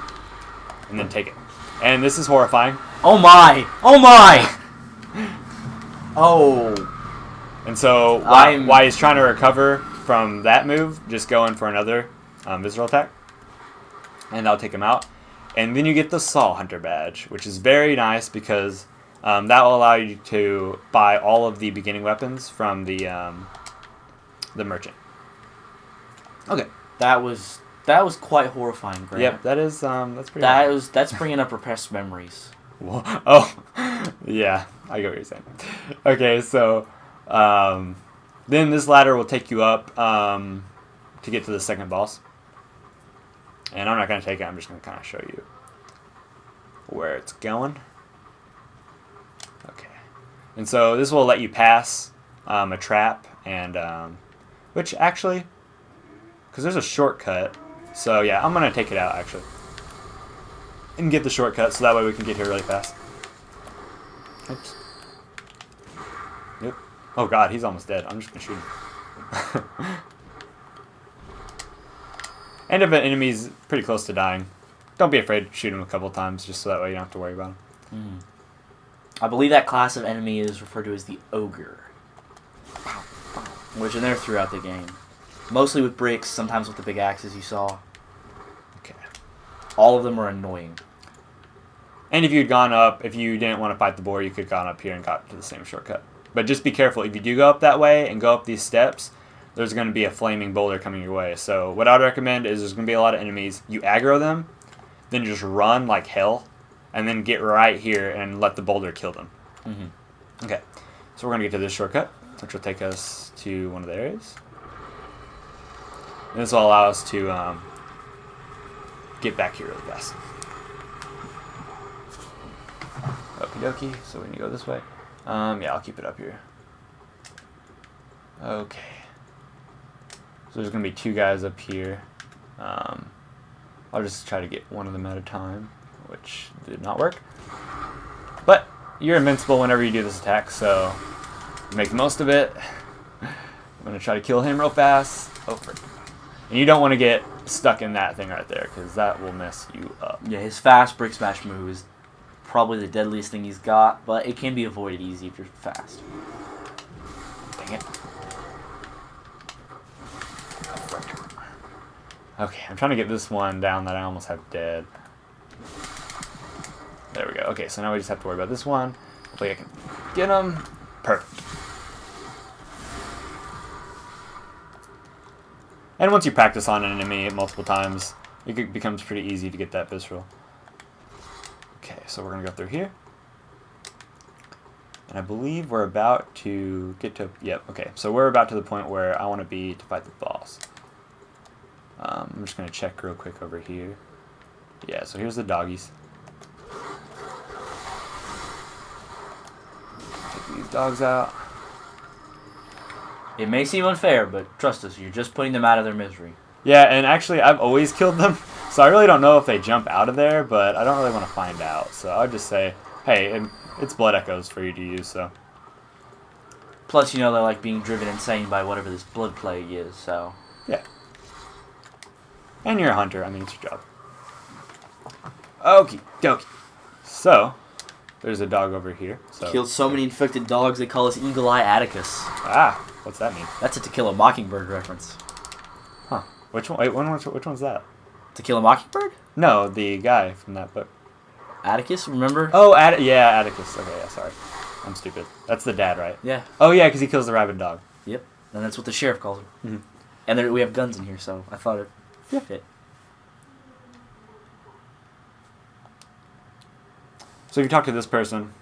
and then take it. And this is horrifying. Oh my! Oh my! Oh. And so while he's trying to recover from that move, just go in for another visceral attack. And that'll take him out. And then you get the Saw Hunter badge, which is very nice because that will allow you to buy all of the beginning weapons from the merchant. Okay. That was quite horrifying, Grant. Yep, that's pretty That's bringing up repressed memories. Whoa. Oh, yeah, I get what you're saying. Okay, so then this ladder will take you up to get to the second boss. And I'm not going to take it, I'm just going to kind of show you where it's going. Okay. And so this will let you pass a trap, and which actually, because there's a shortcut. So yeah, I'm going to take it out actually. And get the shortcut so that way we can get here really fast. Oops. Yep. Oh god, he's almost dead. I'm just going to shoot him. And if an enemy's pretty close to dying, don't be afraid to shoot him a couple times just so that way you don't have to worry about him. I believe that class of enemy is referred to as the Ogre. Which are there throughout the game. Mostly with bricks, sometimes with the big axes you saw. Okay. All of them are annoying. And if you didn't want to fight the boar, you could have gone up here and got to the same shortcut. But just be careful. If you do go up that way and go up these steps, there's going to be a flaming boulder coming your way. So what I would recommend is there's going to be a lot of enemies. You aggro them, then just run like hell, and then get right here and let the boulder kill them. Mm-hmm. Okay. So we're going to get to this shortcut, which will take us to one of the areas. And this will allow us to get back here really fast. Okie dokie, so we're going to go this way. Yeah, I'll keep it up here. Okay. So there's going to be two guys up here. I'll just try to get one of them at a time, which did not work. But you're invincible whenever you do this attack, so make the most of it. I'm going to try to kill him real fast. Oh, frick. And you don't want to get stuck in that thing right there, because that will mess you up. Yeah, his fast brick smash move is probably the deadliest thing he's got, but it can be avoided easy if you're fast. Dang it. Okay, I'm trying to get this one down that I almost have dead. There we go. Okay, so now we just have to worry about this one. Hopefully I can Get him. Perfect. And once you practice on an enemy multiple times, it becomes pretty easy to get that visceral. Okay, so we're going to go through here. And I believe we're about to get to... Yep, okay. So we're about to the point where I want to be to fight the boss. I'm just going to check real quick over here. Yeah, so here's the doggies. Take these dogs out. It may seem unfair, but trust us, you're just putting them out of their misery. Yeah, and actually, I've always killed them, so I really don't know if they jump out of there, but I don't really want to find out. So I'll just say, hey, it's blood echoes for you to use, so. Plus, you know, they're like being driven insane by whatever this blood plague is, so. Yeah. And you're a hunter. I mean, it's your job. Okie dokie. So, there's a dog over here. So. Killed so many infected dogs, they call us Eagle Eye Atticus. Ah, what's that mean? That's a To Kill a Mockingbird reference. Huh. Which one? Wait, which one's that? To Kill a Mockingbird? No, the guy from that book. Atticus, remember? Oh, yeah, Atticus. Okay, yeah, sorry. I'm stupid. That's the dad, right? Yeah. Oh, yeah, because he kills the rabid dog. Yep. And that's what the sheriff calls him. Mm-hmm. And we have guns in here, so I thought it fit. So if you talk to this person,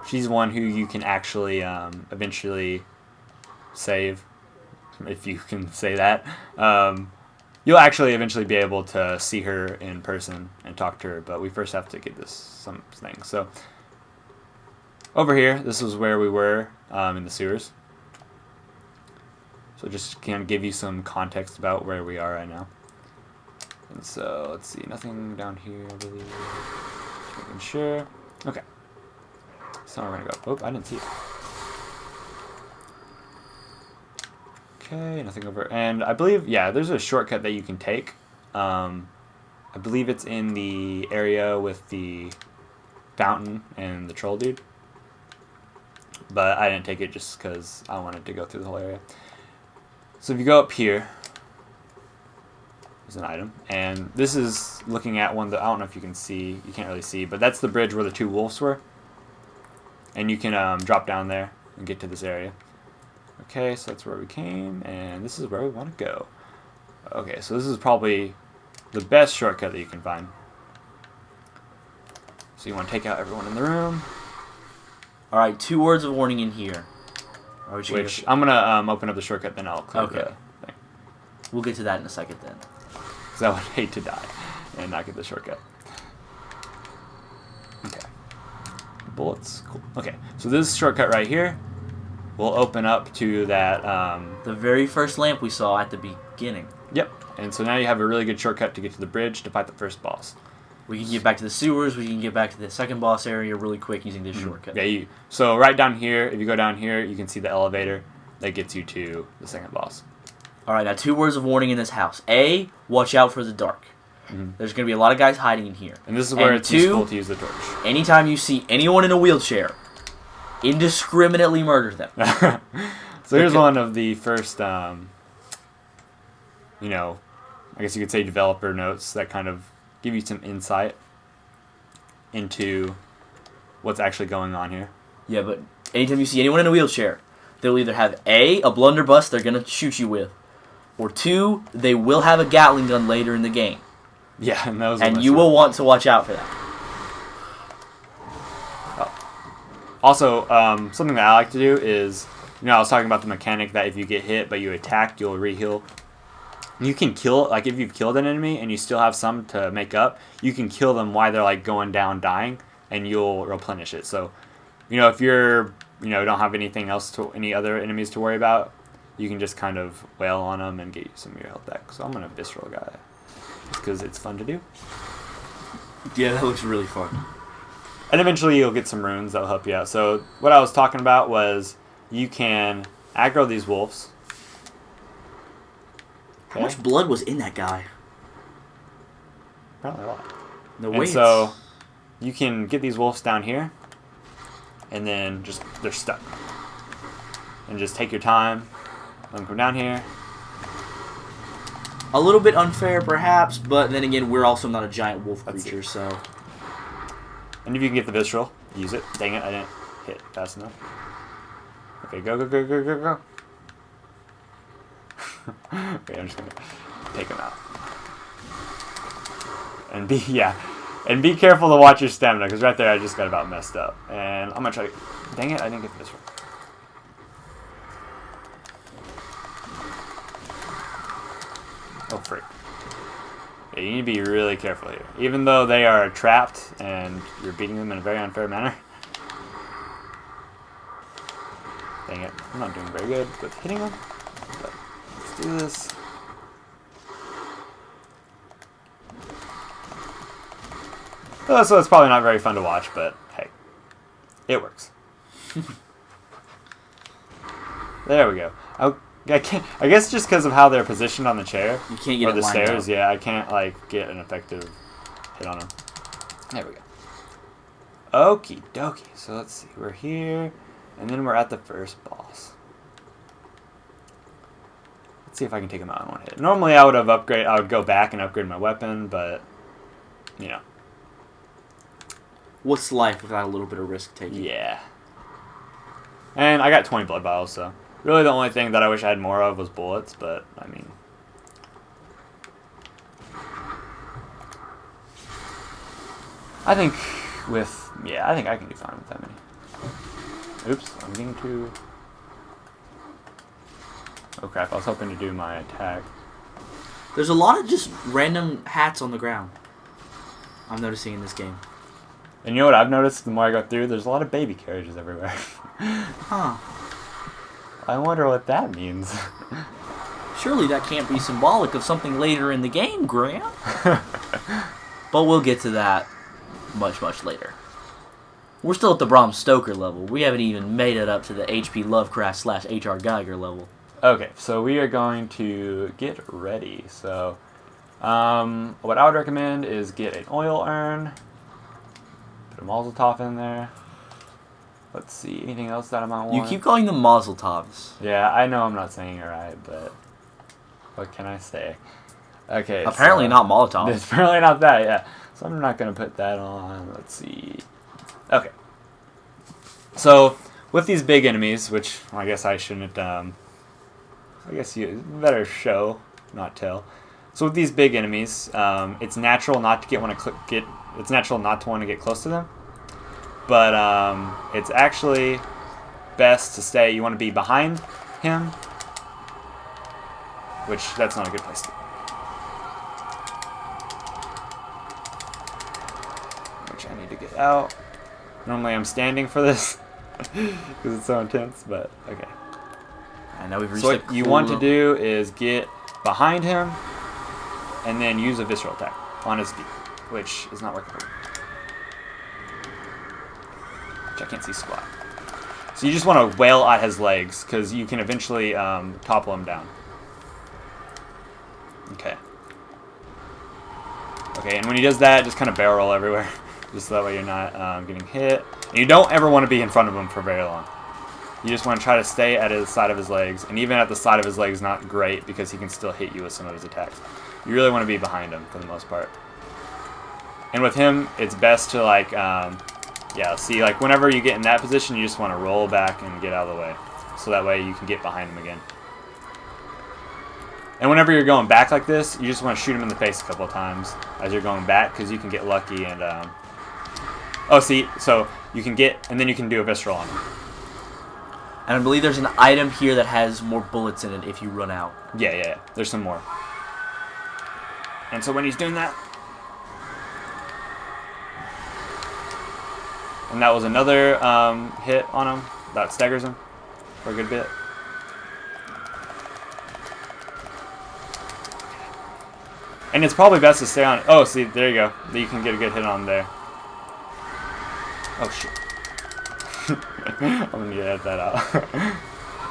she's one who you can actually eventually save, if you can say that. You'll actually eventually be able to see her in person and talk to her, but we first have to get this something. So over here, this is where we were in the sewers. So just kind of give you some context about where we are right now. And so, let's see, nothing down here, I believe. Just making sure. Okay. So we're going to go. Oh, I didn't see it. Okay, nothing over. And I believe, yeah, there's a shortcut that you can take. I believe it's in the area with the fountain and the troll dude. But I didn't take it just because I wanted to go through the whole area. So if you go up here, an item, and this is looking at one that I don't know if you can see, you can't really see, but that's the bridge where the two wolves were, and you can drop down there and get to this area. Okay, so that's where we came, and this is where we want to go. Okay, so this is probably the best shortcut that you can find. So you want to take out everyone in the room. Alright, 2 words of warning in here. Which I'm gonna open up the shortcut, then I'll clear the thing. We'll get to that in a second then. Because I would hate to die and not get the shortcut. Okay. Bullets. Cool. Okay. So this shortcut right here will open up to that... the very first lamp we saw at the beginning. Yep. And so now you have a really good shortcut to get to the bridge to fight the first boss. We can get back to the sewers. We can get back to the second boss area really quick using this shortcut. Yeah. So right down here, if you go down here, you can see the elevator that gets you to the second boss. Alright, now 2 words of warning in this house. A, watch out for the dark. There's going to be a lot of guys hiding in here. And this is where it's useful to use the torch. Anytime you see anyone in a wheelchair, indiscriminately murder them. So here's one of the first, I guess you could say developer notes that kind of give you some insight into what's actually going on here. Yeah, but anytime you see anyone in a wheelchair, they'll either have A, a blunderbuss they're going to shoot you with, or 2, they will have a Gatling gun later in the game. Yeah, and you will want to watch out for that. Also, something that I like to do is, I was talking about the mechanic that if you get hit but you attack, you'll re-heal. You can kill, like if you've killed an enemy and you still have some to make up, you can kill them while they're like going down dying, and you'll replenish it. So, if you're, don't have anything else any other enemies to worry about, you can just kind of wail on them and get you some of your health back. So I'm gonna visceral guy, just because it's fun to do. Yeah, that looks really fun. And eventually you'll get some runes that'll help you out. So what I was talking about was you can aggro these wolves. Okay. How much blood was in that guy? Probably a lot. No way. And so you can get these wolves down here, and then they're stuck. And just take your time. Let them come down here. A little bit unfair, perhaps, but then again, we're also not a giant wolf creature, so... And if you can get the visceral, use it. Dang it, I didn't hit fast enough. Okay, go, go, go, go, go, go. Okay, I'm just gonna take him out. And be careful to watch your stamina, because right there I just got about messed up. And I'm gonna try to, dang it, I didn't get the visceral. Oh, freak. Yeah, you need to be really careful here. Even though they are trapped and you're beating them in a very unfair manner. Dang it. I'm not doing very good with hitting them. But let's do this. Oh, so it's probably not very fun to watch, but hey. It works. There we go. I guess just because of how they're positioned on the chair. You can't get or the stairs, up. yeah, I can't like get an effective hit on them. There we go. Okie dokie. So let's see. We're here, and then we're at the first boss. Let's see if I can take him out in one hit. Normally I would go back and upgrade my weapon, but you know. What's life without a little bit of risk taking? Yeah. And I got 20 blood vials, so really the only thing that I wish I had more of was bullets, but I mean. I think I can do fine with that many. Oops, I'm getting too. Oh crap, I was hoping to do my attack. There's a lot of just random hats on the ground. I'm noticing in this game. And you know what I've noticed the more I go through? There's a lot of baby carriages everywhere. Huh. I wonder what that means. Surely that can't be symbolic of something later in the game, Grant. But we'll get to that much, much later. We're still at the Bram Stoker level. We haven't even made it up to the H.P. Lovecraft / H.R. Geiger level. Okay, so we are going to get ready. So, what I would recommend is get an oil urn. Put a Molotov in there. Let's see, anything else that I might want? You keep calling them Mazel Tovs. Yeah, I know I'm not saying it right, but what can I say? Okay. Apparently so, not Molotovs. It's apparently not that, yeah. So I'm not going to put that on. Let's see. Okay. So, with these big enemies, which I guess I shouldn't, I guess you better show, not tell. So with these big enemies, it's natural not to it's natural not to want to get close to them. But it's actually best to stay. You want to be behind him, which that's not a good place to be. Which I need to get out. Normally I'm standing for this because it's so intense, but okay. I know we've reached So what you want to do is get behind him and then use a visceral attack on his feet, which is not working. I can't see squat. So you just want to wail at his legs because you can eventually topple him down. Okay. Okay, and when he does that, just kind of barrel roll everywhere. Just so that way you're not getting hit. And you don't ever want to be in front of him for very long. You just want to try to stay at the side of his legs. And even at the side of his legs, not great because he can still hit you with some of his attacks. You really want to be behind him for the most part. And with him, it's best to like... yeah, see, like, whenever you get in that position, you just want to roll back and get out of the way. So that way you can get behind him again. And whenever you're going back like this, you just want to shoot him in the face a couple of times as you're going back, because you can get lucky and, oh, see, so you can get, and then you can do a visceral on him. And I believe there's an item here that has more bullets in it if you run out. Yeah, there's some more. And so when he's doing that, and that was another hit on him. That staggers him for a good bit. And it's probably best to stay on... Oh, see, there you go. You can get a good hit on there. Oh, shit. I'm going to edit that out.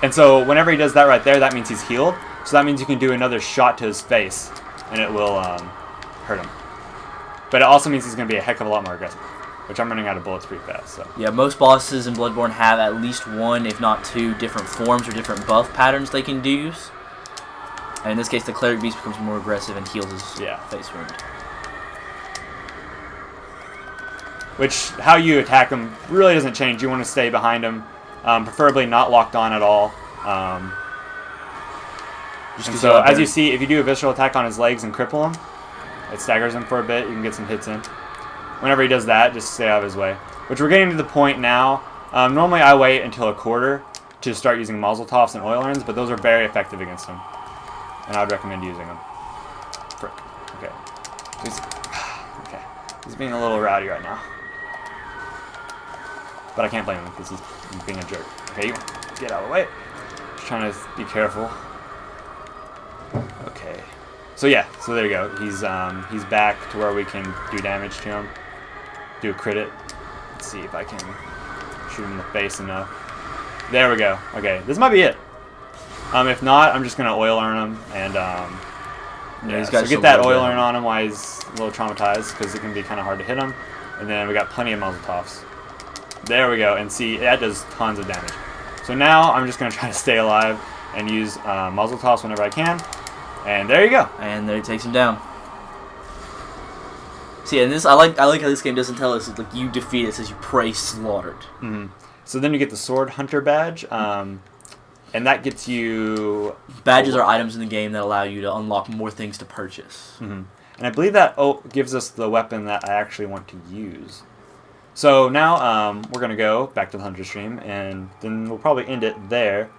And so whenever he does that right there, that means he's healed. So that means you can do another shot to his face, and it will hurt him. But it also means he's going to be a heck of a lot more aggressive. Which I'm running out of bullets pretty fast, so. Yeah, most bosses in Bloodborne have at least one, if not two, different forms or different buff patterns they can use. And in this case, the Cleric Beast becomes more aggressive and heals his face wound. which how you attack them really doesn't change. You want to stay behind them, preferably not locked on at all. And so as you see, if you do a visceral attack on his legs and cripple him, it staggers him for a bit. You can get some hits in. Whenever he does that, just stay out of his way. Which we're getting to the point now. Normally I wait until a quarter to start using Mazel Tovs and Oil Urns, but those are very effective against him. And I would recommend using them. Okay. He's being a little rowdy right now. But I can't blame him because he's being a jerk. Okay, you get out of the way. Just trying to be careful. Okay. So yeah, so there you go. He's back to where we can do damage to him. Do a crit it. Let's see if I can shoot him in the face enough. There we go. Okay, this might be it. If not, I'm just gonna oil urn him and he's got so get that oil urn on him while he's a little traumatized because it can be kind of hard to hit him. And then we got plenty of Mazel Tovs. There we go, and see that does tons of damage. So now I'm just gonna try to stay alive and use Mazel Tovs whenever I can. And there you go. And there it takes him down. See, and this I like how this game doesn't tell us like you defeat it. It says you prey slaughtered. Mm-hmm. So then you get the Sword Hunter badge, and that gets you... Badges are items in the game that allow you to unlock more things to purchase. Mm-hmm. And I believe that gives us the weapon that I actually want to use. So now we're going to go back to the Hunter stream, and then we'll probably end it there.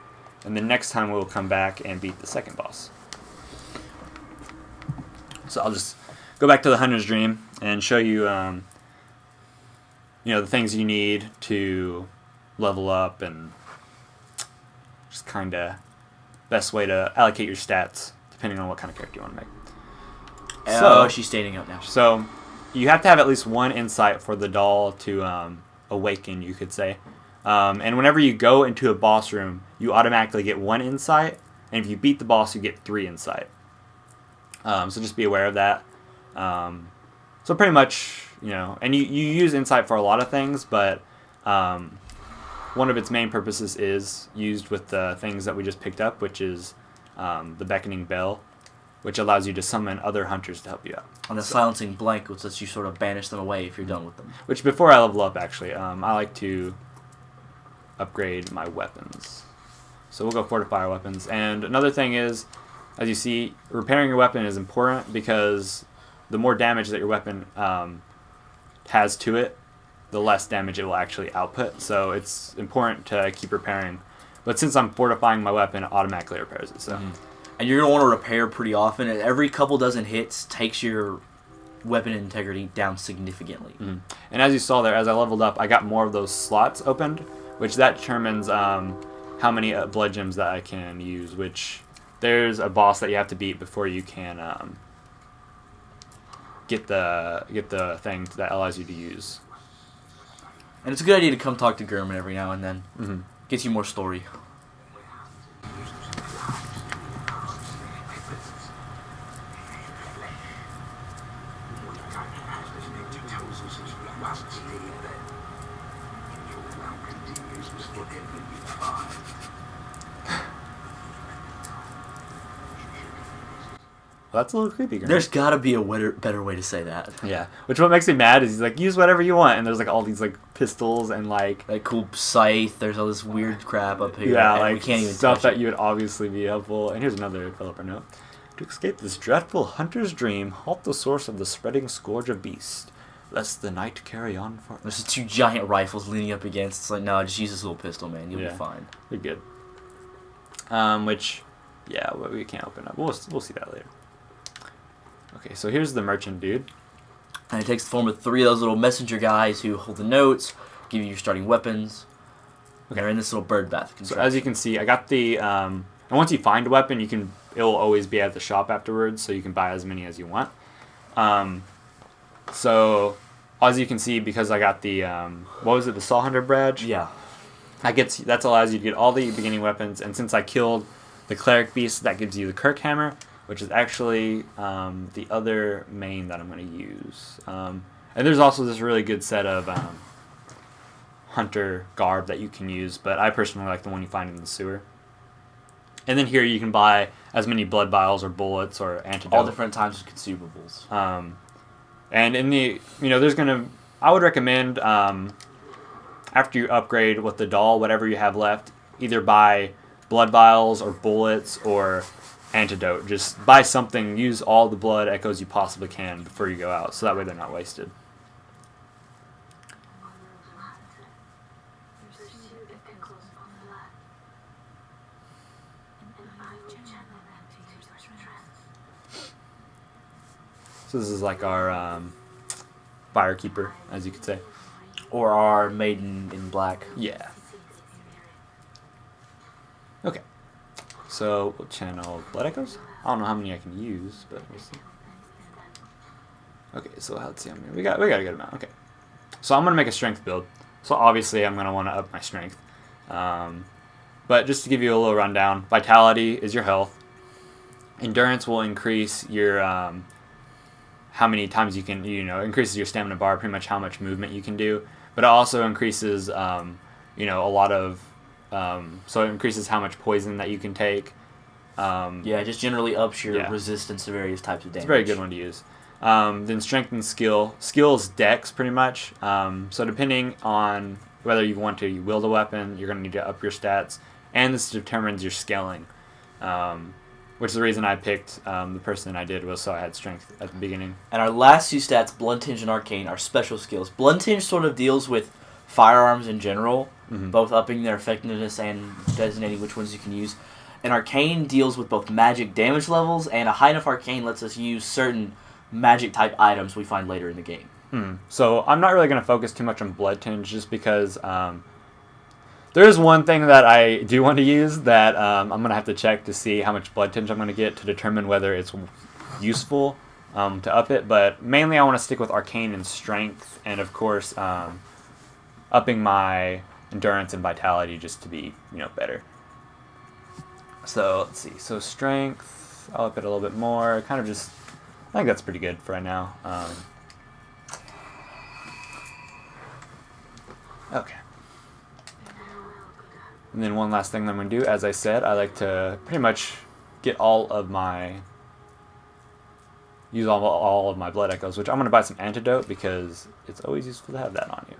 And then next time we'll come back and beat the second boss. So I'll just go back to the Hunter's Dream and show you, the things you need to level up and just kind of best way to allocate your stats depending on what kind of character you want to make. So she's standing up now. So you have to have at least one insight for the doll to awaken, you could say. And whenever you go into a boss room, you automatically get one insight, and if you beat the boss, you get 3 insight. So just be aware of that. So pretty much, and you use insight for a lot of things, but one of its main purposes is used with the things that we just picked up, which is the Beckoning Bell, which allows you to summon other hunters to help you out. And the Silencing Blank, which lets you sort of banish them away if you're done with them. Which before I level up, actually, I like to upgrade my weapons. So we'll go fortify our weapons. And another thing is, as you see, repairing your weapon is important because the more damage that your weapon has to it, the less damage it will actually output. So it's important to keep repairing. But since I'm fortifying my weapon, it automatically repairs it. So, and you're going to want to repair pretty often. Every couple dozen hits takes your weapon integrity down significantly. Mm-hmm. And as you saw there, as I leveled up, I got more of those slots opened, which that determines how many blood gems that I can use, which there's a boss that you have to beat before you can get the thing that allows you to use. And it's a good idea to come talk to German every now and then. Mm-hmm. Gets you more story. Well, that's a little creepy, Grant. There's got to be a better way to say that. Yeah. Which what makes me mad is he's like, use whatever you want, and there's like all these like pistols and like cool scythe. There's all this weird crap up here. Yeah, and like we can't even stuff touch that it. you would obviously be helpful. And here's another developer note: to escape this dreadful hunter's dream, halt the source of the spreading scourge of beast, lest the night carry on for. There's 2 giant rifles leaning up against. It's like, no, just use this little pistol, man. You'll be fine. They're good. Which, yeah, we can't open up. We'll see that later. Okay, so here's the merchant dude. And it takes the form of 3 of those little messenger guys who hold the notes, give you your starting weapons. Okay. They're in this little bird bath. So as you can see, I got the... and once you find a weapon, it'll always be at the shop afterwards, so you can buy as many as you want. So as you can see, because I got the... what was it? The Saw Hunter badge? Yeah. That allows you to get all the beginning weapons, and since I killed the Cleric Beast, that gives you the Kirk Hammer, which is actually the other main that I'm going to use. And there's also this really good set of Hunter Garb that you can use, but I personally like the one you find in the sewer. And then here you can buy as many blood vials or bullets or antidote. All different types of consumables. And in the, there's going to I would recommend after you upgrade with the doll, whatever you have left, either buy blood vials or bullets or antidote. Just buy something. Use all the blood echoes you possibly can before you go out, so that way they're not wasted. So this is like our firekeeper, as you could say. Or our maiden in black. Yeah. Okay. So we'll channel blood echoes. I don't know how many I can use, but we'll see. Okay, so let's see how many we got. We got a good amount. Okay. So I'm gonna make a strength build. So obviously I'm gonna want to up my strength. But just to give you a little rundown, vitality is your health. Endurance will increase your how many times you can, increases your stamina bar, pretty much how much movement you can do. But it also increases, a lot of, so it increases how much poison that you can take. Yeah, it just generally ups your Yeah. resistance to various types of damage. It's a very good one to use. Then strength and skill. Skill is dex, pretty much. So depending on whether you want to wield a weapon, you're going to need to up your stats. And this determines your scaling. Which is the reason I picked the person I did was so I had strength at the beginning. And our last two stats, Blood Tinge and Arcane, are special skills. Blood Tinge sort of deals with firearms in general, both upping their effectiveness and designating which ones you can use. And Arcane deals with both magic damage levels, and a high enough Arcane lets us use certain magic-type items we find later in the game. So I'm not really going to focus too much on Blood Tinge just because there is one thing that I do want to use that I'm going to have to check to see how much Blood Tinge I'm going to get to determine whether it's useful to up it. But mainly I want to stick with Arcane and Strength, and of course upping my Endurance and Vitality just to be better. So let's see. So Strength, I'll up it a little bit more. Kind of just, I think that's pretty good for right now. Okay. And then one last thing that I'm going to do, as I said, I like to pretty much get use all of my blood echoes, which I'm going to buy some antidote because it's always useful to have that on you.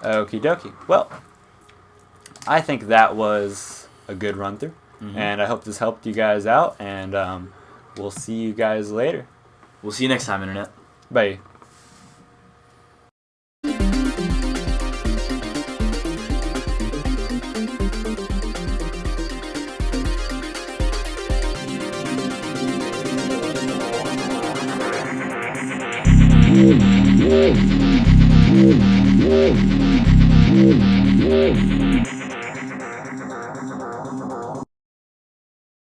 Okie dokie. Well, I think that was a good run through, and I hope this helped you guys out, and we'll see you guys later. We'll see you next time, Internet. Bye. Yeah.